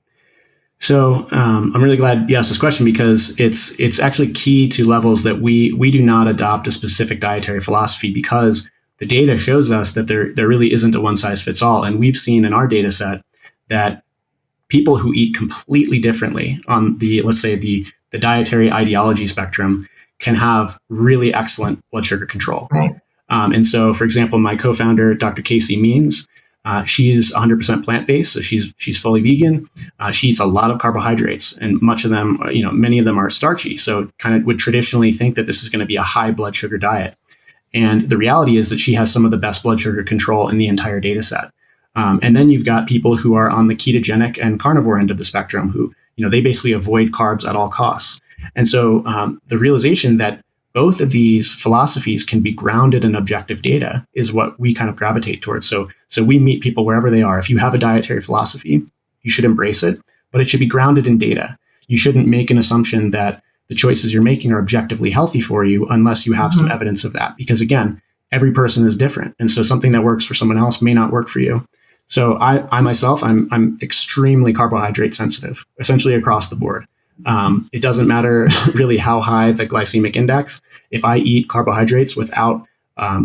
So I'm really glad you asked this question, because it's actually key to levels that we do not adopt a specific dietary philosophy, because the data shows us that there really isn't a one size fits all. And we've seen in our data set that people who eat completely differently on let's say the dietary ideology spectrum can have really excellent blood sugar control. Right. And so, for example, my co-founder, Dr. Casey Means, She's 100% plant-based, so she's fully vegan. She eats a lot of carbohydrates, and much of them, many of them are starchy. So kind of would traditionally think that this is going to be a high blood sugar diet. And the reality is that she has some of the best blood sugar control in the entire data set. And then you've got people who are on the ketogenic and carnivore end of the spectrum who, they basically avoid carbs at all costs. And so the realization that both of these philosophies can be grounded in objective data is what we kind of gravitate towards. So we meet people wherever they are. If you have a dietary philosophy, you should embrace it, but it should be grounded in data. You shouldn't make an assumption that the choices you're making are objectively healthy for you unless you have some evidence of that. Because again, every person is different. And so something that works for someone else may not work for you. So I myself, I'm extremely carbohydrate sensitive, essentially across the board. It doesn't matter really how high the glycemic index. If I eat carbohydrates without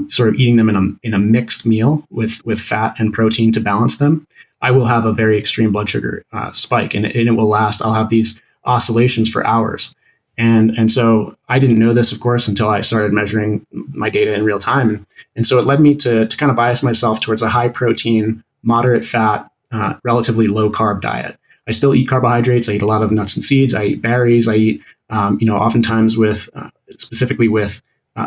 sort of eating them in a mixed meal with fat and protein to balance them, I will have a very extreme blood sugar spike, and it will last. I'll have these oscillations for hours. And so I didn't know this, of course, until I started measuring my data in real time. And so it led me to kind of bias myself towards a high protein, moderate fat, relatively low carb diet. I still eat carbohydrates. I eat a lot of nuts and seeds. I eat berries. I eat, oftentimes specifically with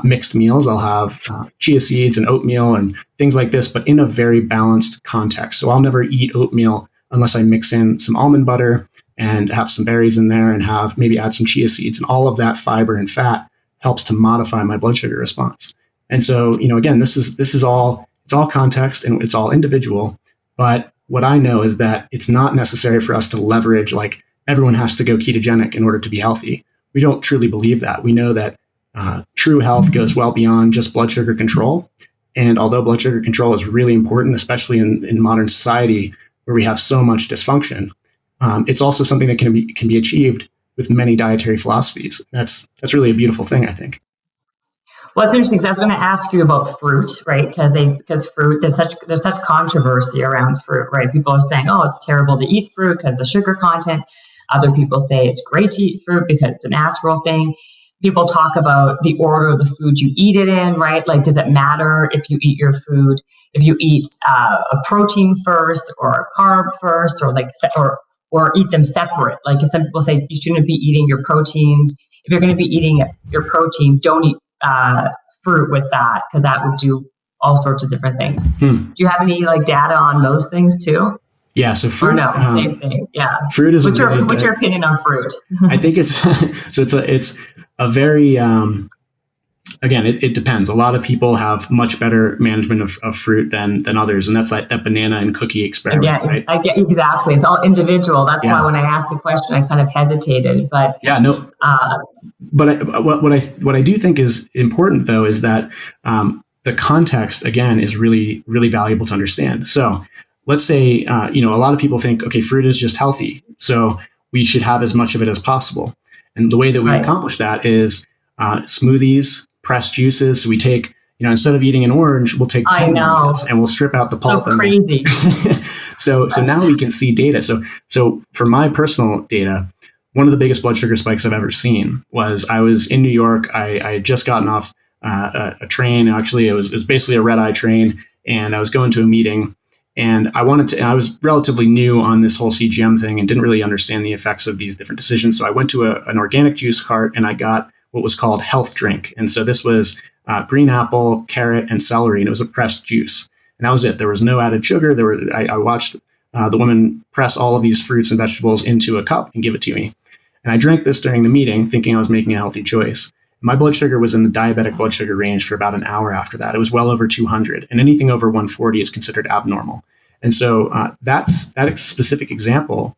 mixed meals, I'll have chia seeds and oatmeal and things like this, but in a very balanced context. So I'll never eat oatmeal unless I mix in some almond butter and have some berries in there and maybe add some chia seeds. And all of that fiber and fat helps to modify my blood sugar response. And so, again, this is all, it's all context and it's all individual. But what I know is that it's not necessary for us to leverage like everyone has to go ketogenic in order to be healthy. We don't truly believe that. We know that true health goes well beyond just blood sugar control. And although blood sugar control is really important, especially in modern society where we have so much dysfunction, it's also something that can be achieved with many dietary philosophies. That's really a beautiful thing, I think. Well, it's interesting because I was going to ask you about fruit, right? Because fruit, there's such controversy around fruit, right? People are saying, oh, it's terrible to eat fruit because of the sugar content. Other people say it's great to eat fruit because it's a natural thing. People talk about the order of the food you eat it in, right? Like, does it matter if you eat your food, if you eat a protein first or a carb first, or eat them separate? Like, some people say you shouldn't be eating your proteins. If you're going to be eating your protein, don't eat fruit with that, because that would do all sorts of different things. Do you have any data on those things too? Yeah, so fruit. Or no, same thing. Yeah, fruit is. What's your opinion on fruit? I think it's a very again, it depends. A lot of people have much better management of fruit than others, and that's like that banana and cookie experiment. Yeah, right? I get exactly. It's all individual. That's why when I asked the question, I kind of hesitated. But yeah, no. But what I do think is important though is that the context again is really really valuable to understand. So let's say a lot of people think, okay, fruit is just healthy, so we should have as much of it as possible. And the way that we accomplish that is smoothies, pressed juices. So we take, instead of eating an orange, we'll take 10 oranges and we'll strip out the pulp. So crazy. So now we can see data. So for my personal data, one of the biggest blood sugar spikes I've ever seen was I was in New York. I had just gotten off a train. Actually, it was basically a red-eye train, and I was going to a meeting. And I was relatively new on this whole CGM thing and didn't really understand the effects of these different decisions. So I went to an organic juice cart and I got what was called health drink. And so this was green apple, carrot, and celery, and it was a pressed juice. And that was it. There was no added sugar. I watched the woman press all of these fruits and vegetables into a cup and give it to me. And I drank this during the meeting thinking I was making a healthy choice. My blood sugar was in the diabetic blood sugar range for about an hour after that. It was well over 200, and anything over 140 is considered abnormal. And so that specific example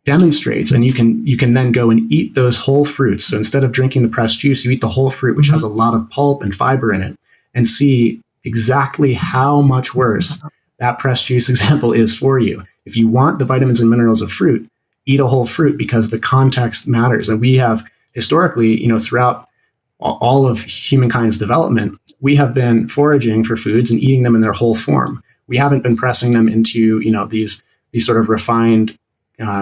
demonstrates, and you can then go and eat those whole fruits. So instead of drinking the pressed juice, you eat the whole fruit, which has a lot of pulp and fiber in it, and see exactly how much worse that pressed juice example is for you. If you want the vitamins and minerals of fruit, eat a whole fruit because the context matters. And we have historically, throughout all of humankind's development, we have been foraging for foods and eating them in their whole form. We haven't been pressing them into, these sort of refined,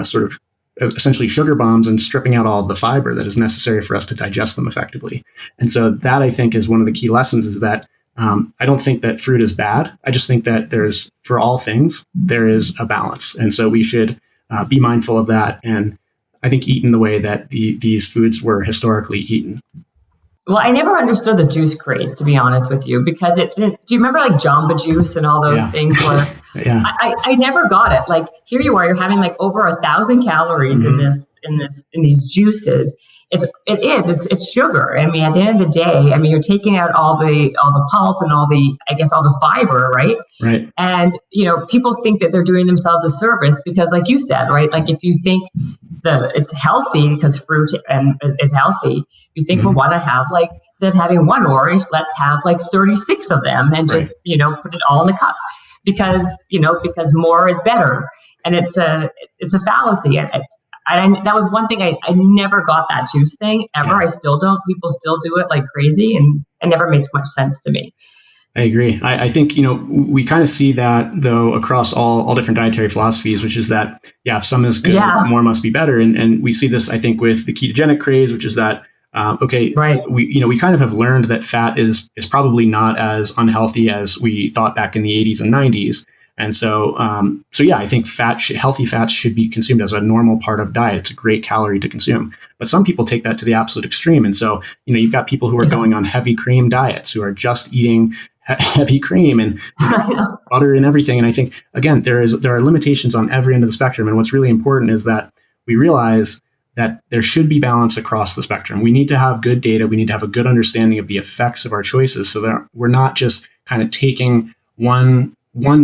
sort of essentially sugar bombs and stripping out all of the fiber that is necessary for us to digest them effectively. And so that, I think, is one of the key lessons, is that I don't think that fruit is bad. I just think that for all things, there is a balance. And so we should be mindful of that. And I think eat in the way that these foods were historically eaten. Well, I never understood the juice craze, to be honest with you, because it didn't. Do you remember like Jamba Juice and all those things where yeah. I never got it. Like here you are, you're having like over 1,000 calories in these juices. It's sugar. I mean, at the end of the day, I mean, you're taking out all the pulp and all the fiber, right? Right. And people think that they're doing themselves a service because, like you said, right? Like if you think it's healthy because fruit is healthy, you think, well, why not have like instead of having one orange, let's have like 36 of them and just put it all in a cup because more is better, and it's a fallacy. And that was one thing I never got that juice thing ever. Yeah. I still don't. People still do it like crazy, and it never makes much sense to me. I agree. I think, we kind of see that though across all different dietary philosophies, which is that, if some is good, more must be better. And we see this, I think, with the ketogenic craze, which is that, we kind of have learned that fat is probably not as unhealthy as we thought back in the 80s and 90s. And so I think healthy fats should be consumed as a normal part of diet. It's a great calorie to consume. But some people take that to the absolute extreme. And so, you've got people who are going on heavy cream diets, who are just eating heavy cream and butter and everything. And I think, again, there are limitations on every end of the spectrum. And what's really important is that we realize that there should be balance across the spectrum. We need to have good data. We need to have a good understanding of the effects of our choices so that we're not just kind of taking one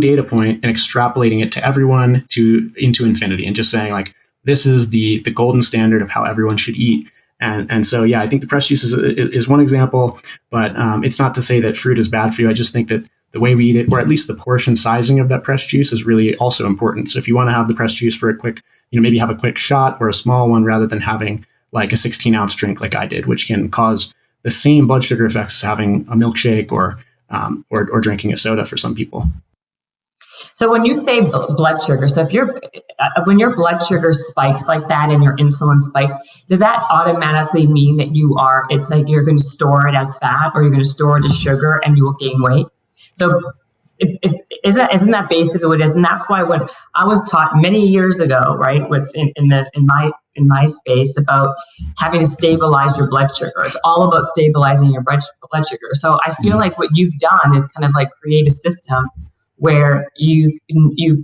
data point and extrapolating it to everyone into infinity and just saying like, this is the golden standard of how everyone should eat. And so, I think the pressed juice is one example, but it's not to say that fruit is bad for you. I just think that the way we eat it, or at least the portion sizing of that pressed juice, is really also important. So if you want to have the pressed juice for a quick, maybe have a quick shot or a small one rather than having like a 16-ounce drink like I did, which can cause the same blood sugar effects as having a milkshake or drinking a soda for some people. So when you say blood sugar, so when your blood sugar spikes like that and your insulin spikes, does that automatically mean that it's like you're going to store it as fat or you're going to store it as sugar and you will gain weight? So isn't that basically what it is? And that's why what I was taught many years ago, right, in my space about having to stabilize your blood sugar. It's all about stabilizing your blood sugar. So I feel like what you've done is kind of like create a system where you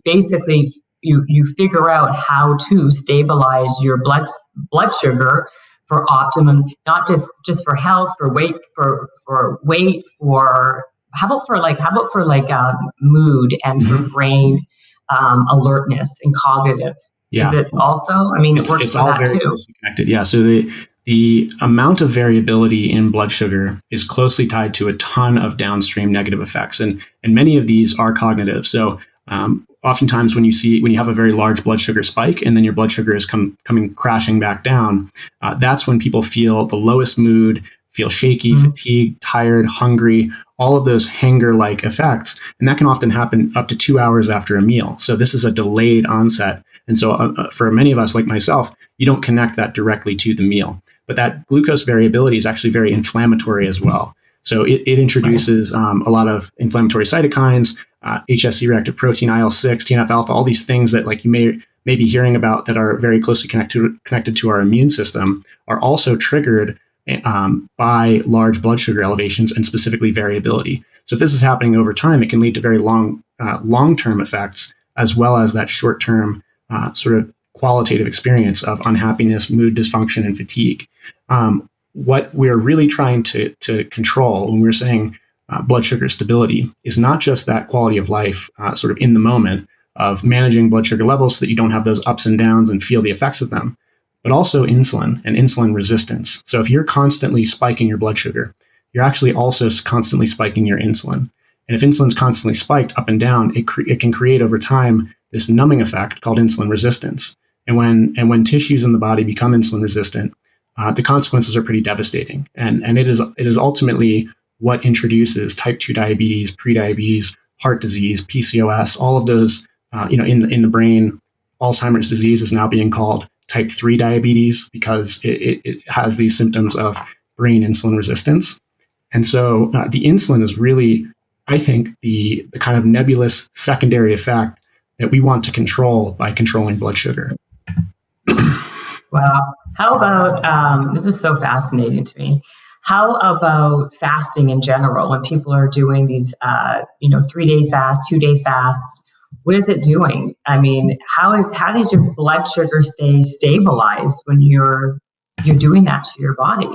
basically you figure out how to stabilize your blood sugar for optimum, not just for health, for weight, for how about for mood and for brain alertness and cognitive. Is it also? I mean, it works for that too. Connected. Yeah. So the amount of variability in blood sugar is closely tied to a ton of downstream negative effects, and many of these are cognitive. So oftentimes when you have a very large blood sugar spike and then your blood sugar is coming crashing back down, that's when people feel the lowest mood, feel shaky, fatigued, tired, hungry, all of those hanger-like effects. And that can often happen up to 2 hours after a meal. So this is a delayed onset. And so for many of us, like myself, you don't connect that directly to the meal. But that glucose variability is actually very inflammatory as well. So it introduces a lot of inflammatory cytokines, HSC reactive protein, IL-6, TNF-alpha, all these things that like you may be hearing about that are very closely connected to our immune system are also triggered by large blood sugar elevations and specifically variability. So if this is happening over time, it can lead to very long-term effects as well as that short-term sort of qualitative experience of unhappiness, mood dysfunction, and fatigue. What we're really trying to control when we're saying blood sugar stability is not just that quality of life sort of in the moment of managing blood sugar levels so that you don't have those ups and downs and feel the effects of them, but also insulin and insulin resistance. So if you're constantly spiking your blood sugar, you're actually also constantly spiking your insulin. And if insulin's constantly spiked up and down, it can create over time this numbing effect called insulin resistance. And when tissues in the body become insulin resistant, the consequences are pretty devastating. And it is ultimately what introduces type 2 diabetes, prediabetes, heart disease, PCOS, all of those, in the brain. Alzheimer's disease is now being called type 3 diabetes because it has these symptoms of brain insulin resistance. And so the insulin is really, I think, the kind of nebulous secondary effect that we want to control by controlling blood sugar. Wow. How about, this is so fascinating to me. How about fasting in general when people are doing these, 3-day fasts, 2-day fasts? What is it doing? I mean, how does your blood sugar stay stabilized when you're doing that to your body?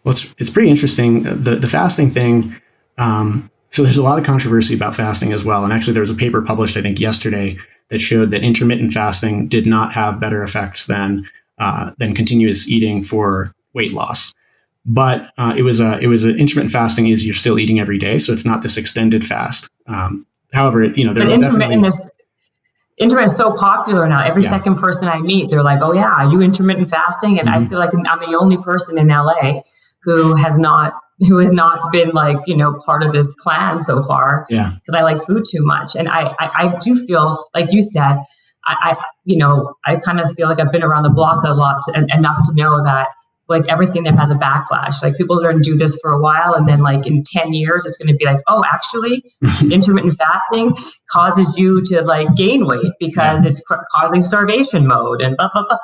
Well, it's pretty interesting. The fasting thing. So there's a lot of controversy about fasting as well. And actually, there was a paper published, I think, yesterday that showed that intermittent fasting did not have better effects than continuous eating for weight loss. But it was an intermittent fasting is you're still eating every day, so it's not this extended fast. However, intermittent is so popular now. Every second person I meet, they're like, "Oh yeah, are you intermittent fasting?" And I feel like I'm the only person in LA who has not been part of this plan so far. Yeah, because I like food too much, and I do feel like you said, I kind of feel like I've been around the block a lot enough to know that like everything that has a backlash, like people are going to do this for a while, and then like in 10 years, it's going to be like, oh, actually, intermittent fasting causes you to like gain weight because it's causing starvation mode and blah, blah, blah.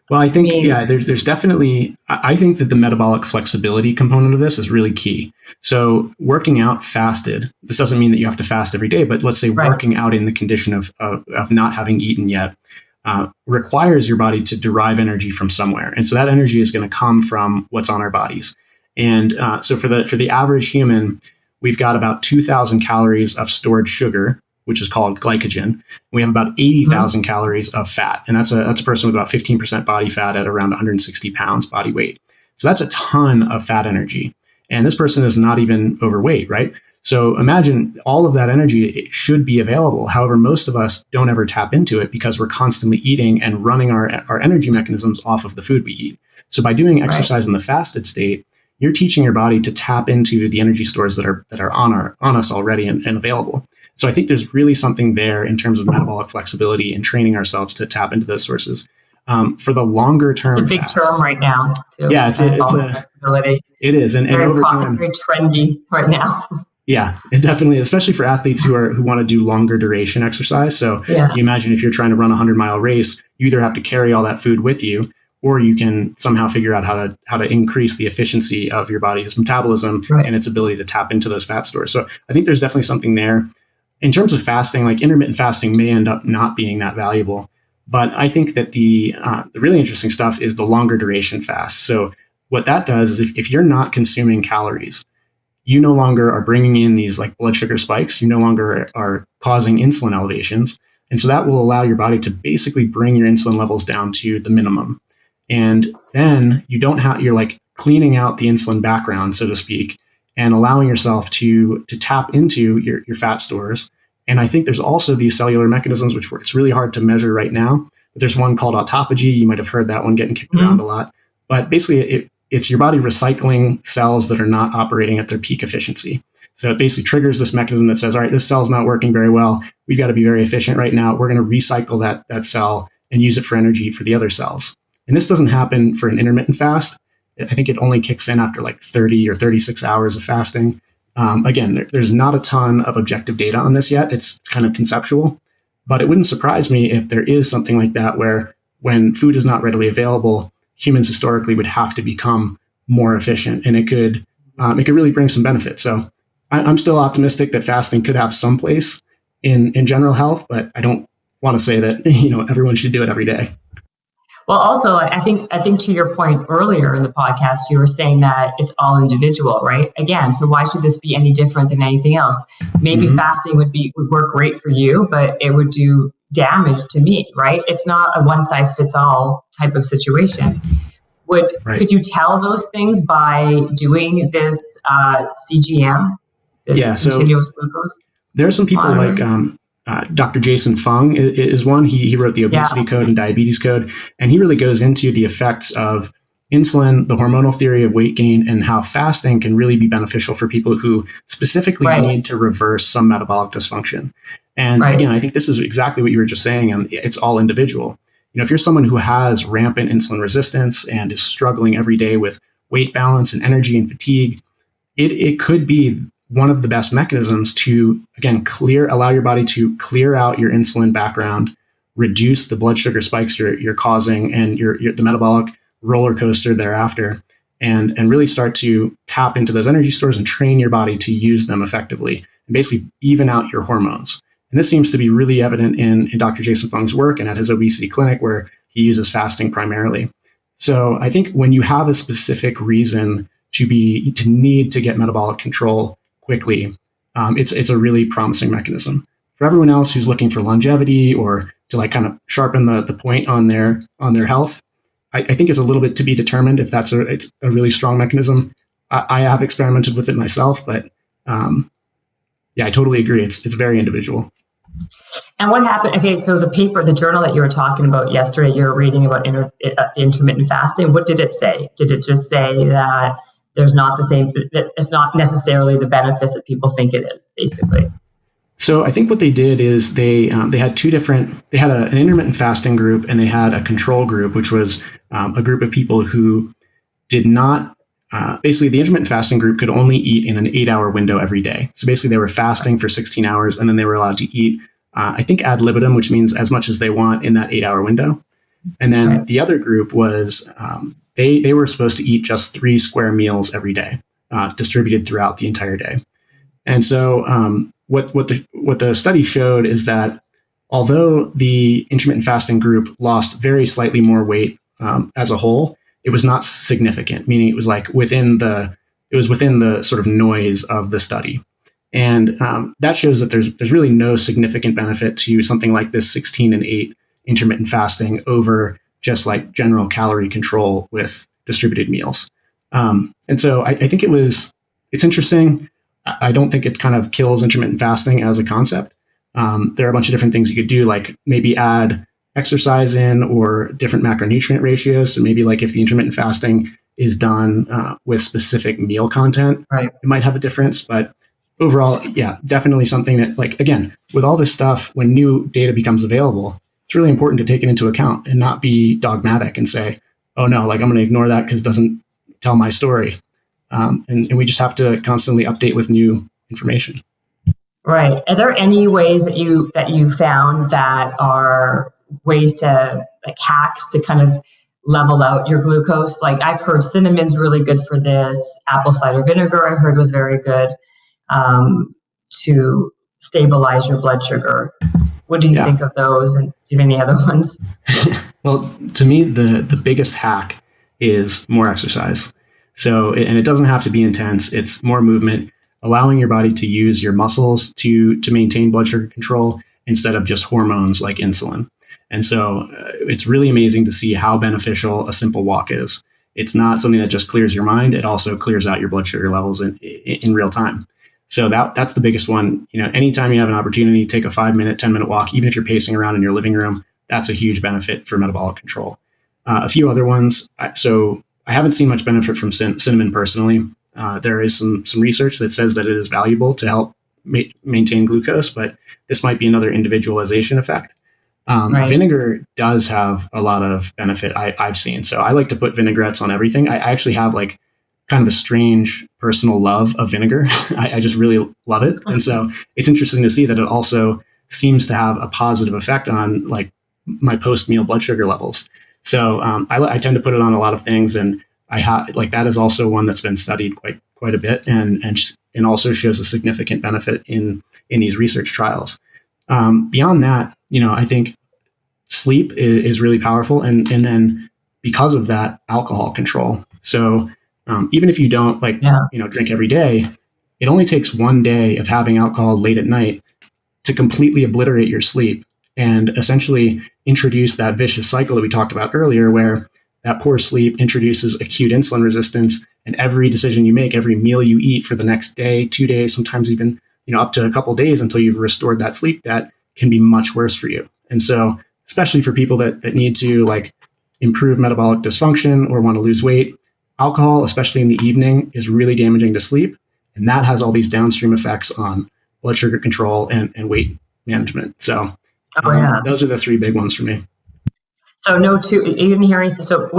Well, I think, there's definitely, I think that the metabolic flexibility component of this is really key. So working out fasted, this doesn't mean that you have to fast every day, but let's say working out in the condition of not having eaten yet, requires your body to derive energy from somewhere. And so that energy is going to come from what's on our bodies. And so for the average human, we've got about 2,000 calories of stored sugar, which is called glycogen. We have about 80,000 calories of fat. And that's a person with about 15% body fat at around 160 pounds body weight. So that's a ton of fat energy. And this person is not even overweight, right? So imagine all of that energy should be available. However, most of us don't ever tap into it because we're constantly eating and running our energy mechanisms off of the food we eat. So by doing exercise in the fasted state, you're teaching your body to tap into the energy stores that are on us already and available. So I think there's really something there in terms of metabolic flexibility and training ourselves to tap into those sources. For the longer term, it's a big term right now. Too. Yeah, it's flexibility. It is, and over time, very trendy right now. Yeah, it definitely, especially for athletes who want to do longer duration exercise. So you imagine if you're trying to run a 100-mile race, you either have to carry all that food with you, or you can somehow figure out how to increase the efficiency of your body's metabolism and its ability to tap into those fat stores. So I think there's definitely something there. In terms of fasting, like intermittent fasting may end up not being that valuable, but I think that the really interesting stuff is the longer duration fast. So what that does is if you're not consuming calories, you no longer are bringing in these like blood sugar spikes. You no longer are causing insulin elevations. And so that will allow your body to basically bring your insulin levels down to the minimum. And then you're like cleaning out the insulin background, so to speak, and allowing yourself to tap into your fat stores. And I think there's also these cellular mechanisms, which it's really hard to measure right now. But there's one called autophagy. You might have heard that one getting kicked around a lot. But basically, it's your body recycling cells that are not operating at their peak efficiency. So it basically triggers this mechanism that says, all right, this cell's not working very well. We've got to be very efficient right now. We're going to recycle that cell and use it for energy for the other cells. And this doesn't happen for an intermittent fast. I think it only kicks in after like 30 or 36 hours of fasting. Again, there's not a ton of objective data on this yet. It's kind of conceptual, but it wouldn't surprise me if there is something like that where when food is not readily available, humans historically would have to become more efficient, and it could really bring some benefit. So I'm still optimistic that fasting could have some place in general health, but I don't want to say that everyone should do it every day. Well, also, I think to your point earlier in the podcast, you were saying that it's all individual, right? Again, so why should this be any different than anything else? Maybe fasting would work great for you, but it would do damage to me, right? It's not a one size fits all type of situation. Could you tell those things by doing this CGM, continuous glucose? There are some people like Dr. Jason Fung is one. He wrote the obesity code and diabetes code, and he really goes into the effects of insulin, the hormonal theory of weight gain, and how fasting can really be beneficial for people who specifically need to reverse some metabolic dysfunction. And again, I think this is exactly what you were just saying, and it's all individual. If you're someone who has rampant insulin resistance and is struggling every day with weight balance and energy and fatigue, it could be one of the best mechanisms to, again, allow your body to clear out your insulin background, reduce the blood sugar spikes you're causing and the metabolic roller coaster thereafter, and really start to tap into those energy stores and train your body to use them effectively and basically even out your hormones. And this seems to be really evident in Dr. Jason Fung's work and at his obesity clinic, where he uses fasting primarily. So I think when you have a specific reason to need to get metabolic control quickly, it's a really promising mechanism. For everyone else who's looking for longevity or to like kind of sharpen the point on their health, I think it's a little bit to be determined if it's a really strong mechanism. I have experimented with it myself, but I totally agree. It's very individual. And what happened? Okay, so the journal that you were talking about yesterday, you were reading about the intermittent fasting. What did it say? Did it just say that there's not the same, that it's not necessarily the benefits that people think it is, basically? So I think what they did is they had an intermittent fasting group and they had a control group, which was a group of people who did not, basically the intermittent fasting group could only eat in an 8-hour window every day. So basically they were fasting for 16 hours and then they were allowed to eat, I think ad libitum, which means as much as they want in that 8-hour window. And then the other group was, they were supposed to eat just 3 square meals every day, distributed throughout the entire day. And so what the study showed is that although the intermittent fasting group lost very slightly more weight as a whole, it was not significant, meaning it was like within the sort of noise of the study. And that shows that there's really no significant benefit to something like this 16 and 8 intermittent fasting over just like general calorie control with distributed meals. And so I think it's interesting. I don't think it kind of kills intermittent fasting as a concept. There are a bunch of different things you could do, like maybe add exercise in or different macronutrient ratios. So maybe like if the intermittent fasting is done with specific meal content, it might have a difference. But overall, yeah, definitely something that, like, again, with all this stuff, when new data becomes available, it's really important to take it into account and not be dogmatic and say, oh no, like I'm going to ignore that because it doesn't tell my story. And we just have to constantly update with new information. Right. Are there any ways that you found that are ways to, like, hacks to kind of level out your glucose? Like, I've heard cinnamon's really good for this. Apple cider vinegar I heard was very good to stabilize your blood sugar. What do you think of those? And do you have any other ones? Well, to me, the biggest hack is more exercise. So, and it doesn't have to be intense. It's more movement, allowing your body to use your muscles to maintain blood sugar control instead of just hormones like insulin. And so it's really amazing to see how beneficial a simple walk is. It's not something that just clears your mind. It also clears out your blood sugar levels in real time. So that's the biggest one. Anytime you have an opportunity, take a 5-minute, 10-minute walk, even if you're pacing around in your living room, that's a huge benefit for metabolic control. A few other ones. So I haven't seen much benefit from cinnamon personally. There is some research that says that it is valuable to help maintain glucose, but this might be another individualization effect. Vinegar does have a lot of benefit I've seen. So I like to put vinaigrettes on everything. I actually have like kind of a strange personal love of vinegar. I just really love it. And so it's interesting to see that it also seems to have a positive effect on like my post-meal blood sugar levels. So I tend to put it on a lot of things, and I have like that is also one that's been studied quite a bit, and also shows a significant benefit in these research trials. Beyond that, I think sleep is really powerful, and then because of that, alcohol control. So even if you don't drink every day, it only takes one day of having alcohol late at night to completely obliterate your sleep and essentially introduce that vicious cycle that we talked about earlier, where that poor sleep introduces acute insulin resistance, and every decision you make, every meal you eat for the next day, 2 days, sometimes even up to a couple of days until you've restored that sleep debt, can be much worse for you. And so, especially for people that need to like improve metabolic dysfunction or want to lose weight, alcohol, especially in the evening, is really damaging to sleep, and that has all these downstream effects on blood sugar control and weight management. So those are the 3 big ones for me. So no two, you didn't hear anything. So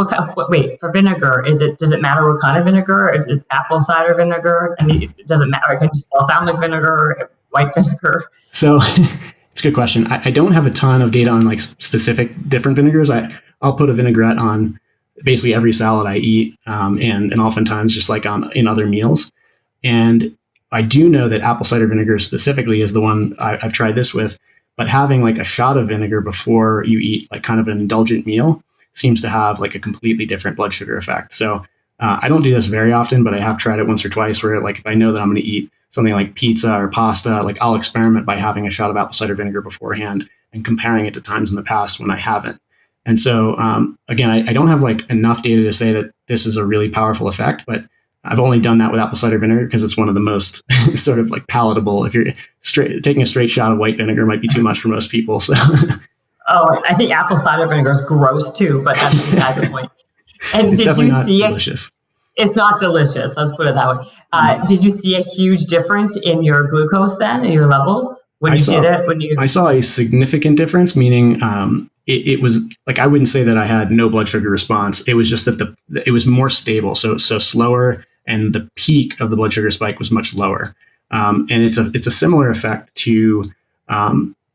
wait, for vinegar, does it matter what kind of vinegar? Is it apple cider vinegar? I mean, it doesn't matter. It can just all sound like vinegar, white vinegar. So it's a good question. I don't have a ton of data on like specific different vinegars. I'll put a vinaigrette on basically every salad I eat, and oftentimes just like in other meals. And I do know that apple cider vinegar specifically is the one I've tried this with. But having like a shot of vinegar before you eat like kind of an indulgent meal seems to have like a completely different blood sugar effect. So I don't do this very often, but I have tried it once or twice where like if I know that I'm going to eat something like pizza or pasta, like I'll experiment by having a shot of apple cider vinegar beforehand and comparing it to times in the past when I haven't. And so again, I don't have like enough data to say that this is a really powerful effect, but I've only done that with apple cider vinegar because it's one of the most sort of like palatable. If you're taking a straight shot of white vinegar might be too much for most people. So, oh, I think apple cider vinegar is gross too, but that's besides the point. And it's did you see delicious. It's not delicious. Let's put it that way. Did you see a huge difference in your glucose then, in your levels when you did it? I saw a significant difference, meaning it was like I wouldn't say that I had no blood sugar response. It was just that it was more stable, so slower. And the peak of the blood sugar spike was much lower, and it's a similar effect to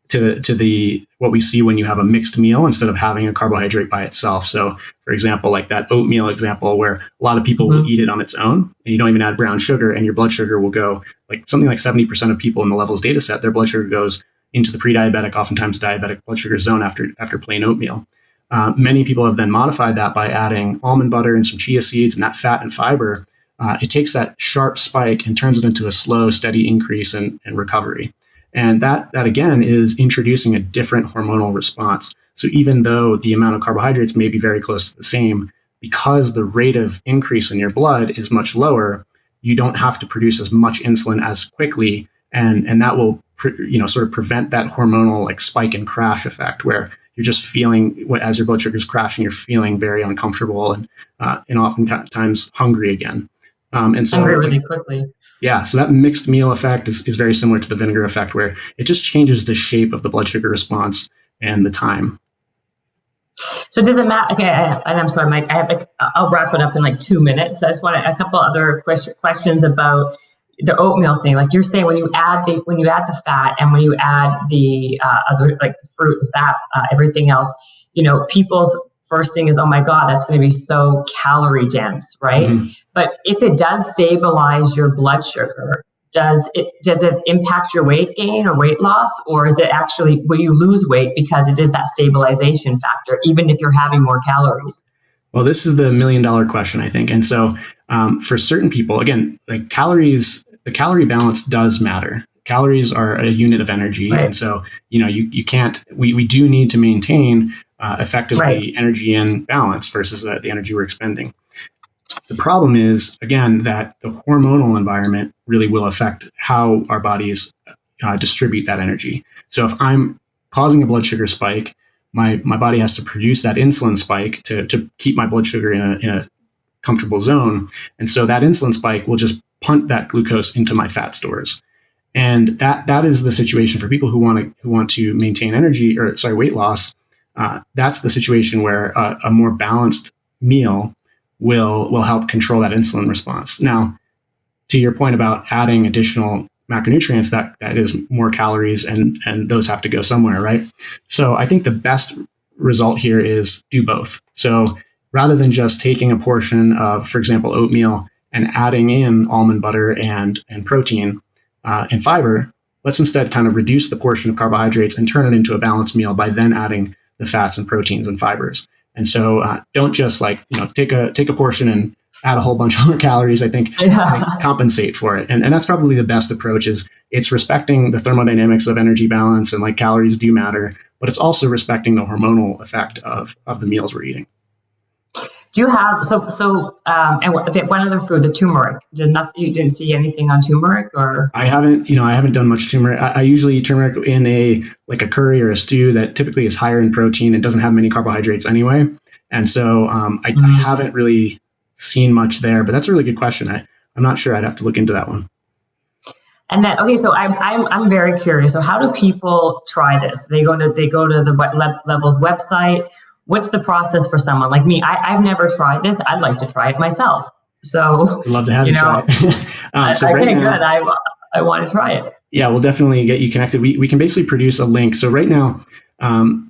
the what we see when you have a mixed meal instead of having a carbohydrate by itself. So, for example, like that oatmeal example, where a lot of people will eat it on its own, and you don't even add brown sugar, and your blood sugar will go like something like 70% of people in the Levels data set, their blood sugar goes into the pre-diabetic, oftentimes diabetic blood sugar zone after plain oatmeal. Many people have then modified that by adding almond butter and some chia seeds and that fat and fiber. It takes that sharp spike and turns it into a slow, steady increase in recovery. And that again is introducing a different hormonal response. So even though the amount of carbohydrates may be very close to the same, because the rate of increase in your blood is much lower, you don't have to produce as much insulin as quickly. And that will sort of prevent that hormonal like spike and crash effect where you're just feeling, as your blood sugar is crashing, you're feeling very uncomfortable and oftentimes hungry again. And so hungry really quickly. Yeah, so that mixed meal effect is very similar to the vinegar effect, where it just changes the shape of the blood sugar response and the time. So does it matter? Okay, and I'm sorry, Mike. I'll wrap it up in like 2 minutes. I just want a couple other questions about the oatmeal thing. Like you're saying, when you add the fat and when you add the other like the fruit, the fat, everything else, people's first thing is, oh my God, that's going to be so calorie dense, right? Mm-hmm. But if it does stabilize your blood sugar, does it impact your weight gain or weight loss? Or is it actually, will you lose weight because it is that stabilization factor, even if you're having more calories? Well, this is the $1 million question, I think. And so for certain people, again, like calories, the calorie balance does matter. Calories are a unit of energy. Right. And so, you can't, we do need to maintain effectively right. energy in balance versus the energy we're expending. The problem is, again, that the hormonal environment really will affect how our bodies distribute that energy. So if I'm causing a blood sugar spike, my body has to produce that insulin spike to keep my blood sugar in a comfortable zone. And so that insulin spike will just punt that glucose into my fat stores. And that is the situation for people who want to maintain weight loss. That's the situation where a more balanced meal will help control that insulin response. Now, to your point about adding additional macronutrients, that is more calories and those have to go somewhere, right? So I think the best result here is do both. So rather than just taking a portion of, for example, oatmeal and adding in almond butter and protein and fiber, let's instead kind of reduce the portion of carbohydrates and turn it into a balanced meal by then adding the fats and proteins and fibers. And so don't just take a portion and add a whole bunch more calories. I think compensate for it. And that's probably the best approach. Is it's respecting the thermodynamics of energy balance and like calories do matter, but it's also respecting the hormonal effect of the meals we're eating. Do you have and one other food, the turmeric? You didn't see anything on turmeric, or? I haven't done much turmeric. I usually eat turmeric in a curry or a stew that typically is higher in protein and doesn't have many carbohydrates anyway. And so I haven't really seen much there, but that's a really good question. I'm not sure. I'd have to look into that one. And then, okay, so I'm very curious. So how do people try this? They go to the Levels website. what's the process for someone like me? I've never tried this. I'd like to try it myself. So, I'd love to have you try it. So right now, I want to try it. Yeah, we'll definitely get you connected. We can basically produce a link. So right now,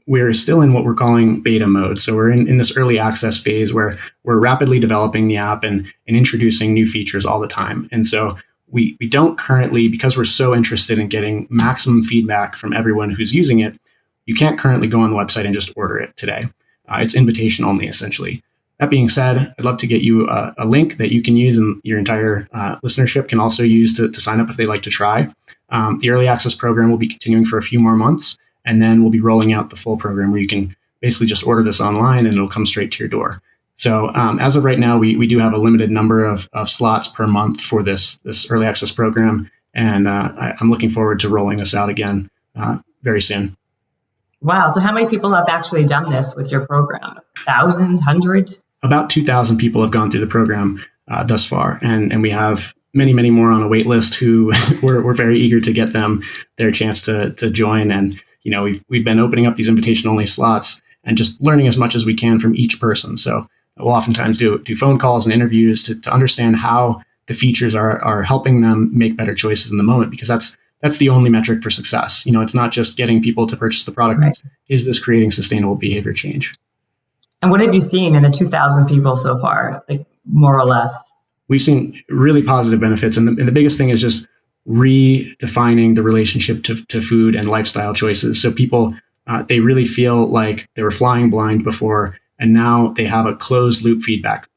we're still in what we're calling beta mode. So we're in this early access phase where we're rapidly developing the app and introducing new features all the time. And so we don't currently, because we're so interested in getting maximum feedback from everyone who's using it, you can't currently go on the website and just order it today. It's invitation only, essentially. That being said, I'd love to get you a link that you can use and your entire listenership can also use to sign up if they'd like to try. The early access program will be continuing for a few more months, and then we'll be rolling out the full program where you can basically just order this online and it'll come straight to your door. So as of right now, we do have a limited number of slots per month for this early access program, and I'm looking forward to rolling this out again very soon. Wow. So how many people have actually done this with your program? Thousands, hundreds? About 2,000 people have gone through the program thus far. And we have many, many more on a wait list who we're very eager to get them their chance to join. And, we've been opening up these invitation only slots and just learning as much as we can from each person. So we'll oftentimes do phone calls and interviews to understand how the features are helping them make better choices in the moment, because that's the only metric for success. It's not just getting people to purchase the product. Right. Is this creating sustainable behavior change? And what have you seen in the 2,000 people so far, like more or less? We've seen really positive benefits. And the biggest thing is just redefining the relationship to food and lifestyle choices. So people, they really feel like they were flying blind before, and now they have a closed loop feedback,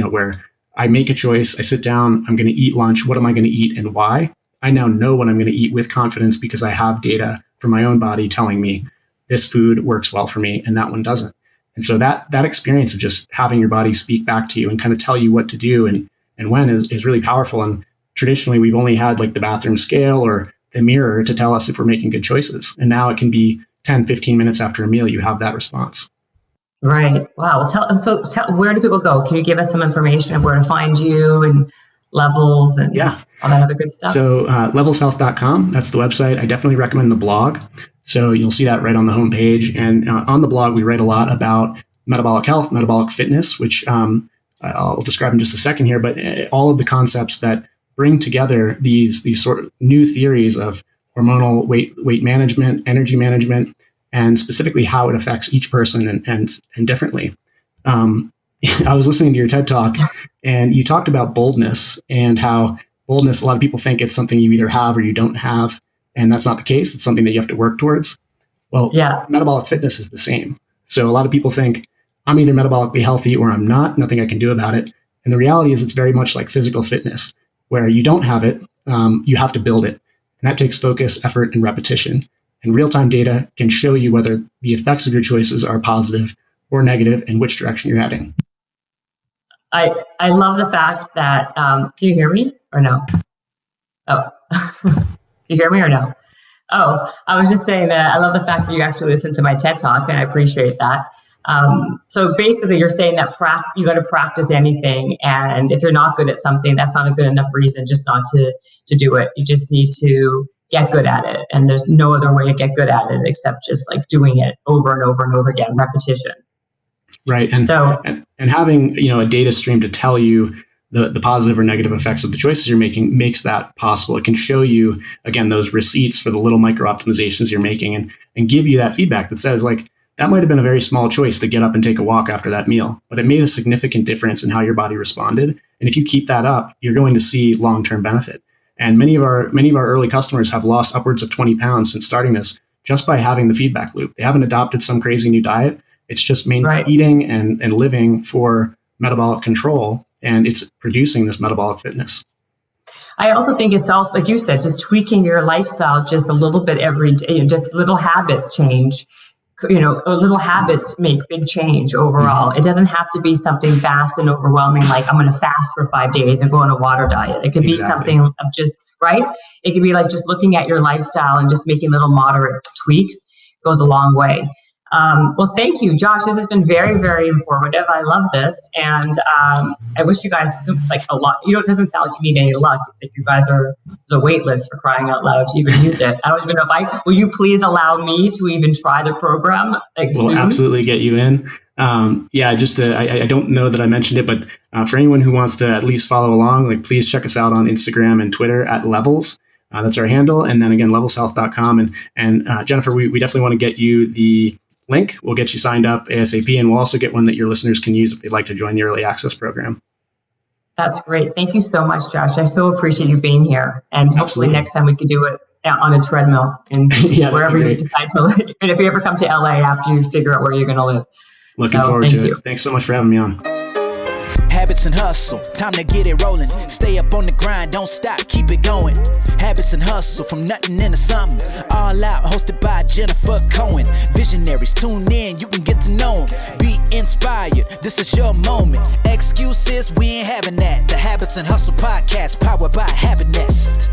where I make a choice, I sit down, I'm going to eat lunch. What am I going to eat and why? I now know what I'm going to eat with confidence because I have data from my own body telling me this food works well for me and that one doesn't. And so that experience of just having your body speak back to you and kind of tell you what to do and when is really powerful. And traditionally, we've only had like the bathroom scale or the mirror to tell us if we're making good choices. And now it can be 10, 15 minutes after a meal, you have that response. Right. Wow. So where do people go? Can you give us some information of where to find you and levels and all that other good stuff? So levelshealth.com, that's the website. I definitely recommend the blog. So you'll see that right on the homepage. And on the blog, we write a lot about metabolic health, metabolic fitness, which I'll describe in just a second here, but all of the concepts that bring together these sort of new theories of hormonal weight management, energy management, and specifically how it affects each person and differently. I was listening to your TED Talk, and you talked about boldness and how boldness, a lot of people think it's something you either have or you don't have. And that's not the case. It's something that you have to work towards. Well, metabolic fitness is the same. So a lot of people think I'm either metabolically healthy or I'm not, nothing I can do about it. And the reality is it's very much like physical fitness, where you don't have it, you have to build it. And that takes focus, effort, and repetition. And real-time data can show you whether the effects of your choices are positive or negative and which direction you're heading. I love the fact that, can you hear me or no? Oh, you hear me or no? Oh, I was just saying that I love the fact that you actually listen to my TED Talk, and I appreciate that. So basically you're saying that you got to practice anything. And if you're not good at something, that's not a good enough reason just not to do it. You just need to get good at it. And there's no other way to get good at it except just like doing it over and over and over again, repetition. Right. And so, and having, a data stream to tell you the positive or negative effects of the choices you're making makes that possible. It can show you, again, those receipts for the little micro optimizations you're making and give you that feedback that says like, that might have been a very small choice to get up and take a walk after that meal, but it made a significant difference in how your body responded. And if you keep that up, you're going to see long-term benefit. And many of our early customers have lost upwards of 20 pounds since starting this just by having the feedback loop. They haven't adopted some crazy new diet. It's just eating and living for metabolic control, and it's producing this metabolic fitness. I also think it's also, like you said, just tweaking your lifestyle just a little bit every day, just little habits change. Little habits make big change overall. It doesn't have to be something fast and overwhelming, like I'm going to fast for 5 days and go on a water diet. It could be something of just, right? It could be like just looking at your lifestyle and just making little moderate tweaks goes a long way. Well, thank you, Josh. This has been very, very informative. I love this. And I wish you guys like a lot. It doesn't sound like you need any luck. I think you guys are the wait list for crying out loud to even use it. I don't even know will you please allow me to even try the program? We'll absolutely get you in. I don't know that I mentioned it, but for anyone who wants to at least follow along, like please check us out on Instagram and Twitter at Levels. That's our handle. And then again, levelshealth.com. And Jennifer, we definitely want to get you the link. We'll get you signed up ASAP, and we'll also get one that your listeners can use if they'd like to join the early access program. That's great. Thank you so much, Josh. I so appreciate you being here. And hopefully next time we can do it on a treadmill and wherever you decide to live. And if you ever come to LA after you figure out where you're going to live. Looking forward to it. Thanks so much for having me on. Habits and hustle, time to get it rolling. Stay up on the grind, don't stop, keep it going. Habits and hustle, from nothing into something. All out, hosted by Jennifer Cohen. Visionaries, tune in, you can get to know them. Be inspired, this is your moment. Excuses, we ain't having that. The Habits and Hustle podcast, powered by Habit Nest.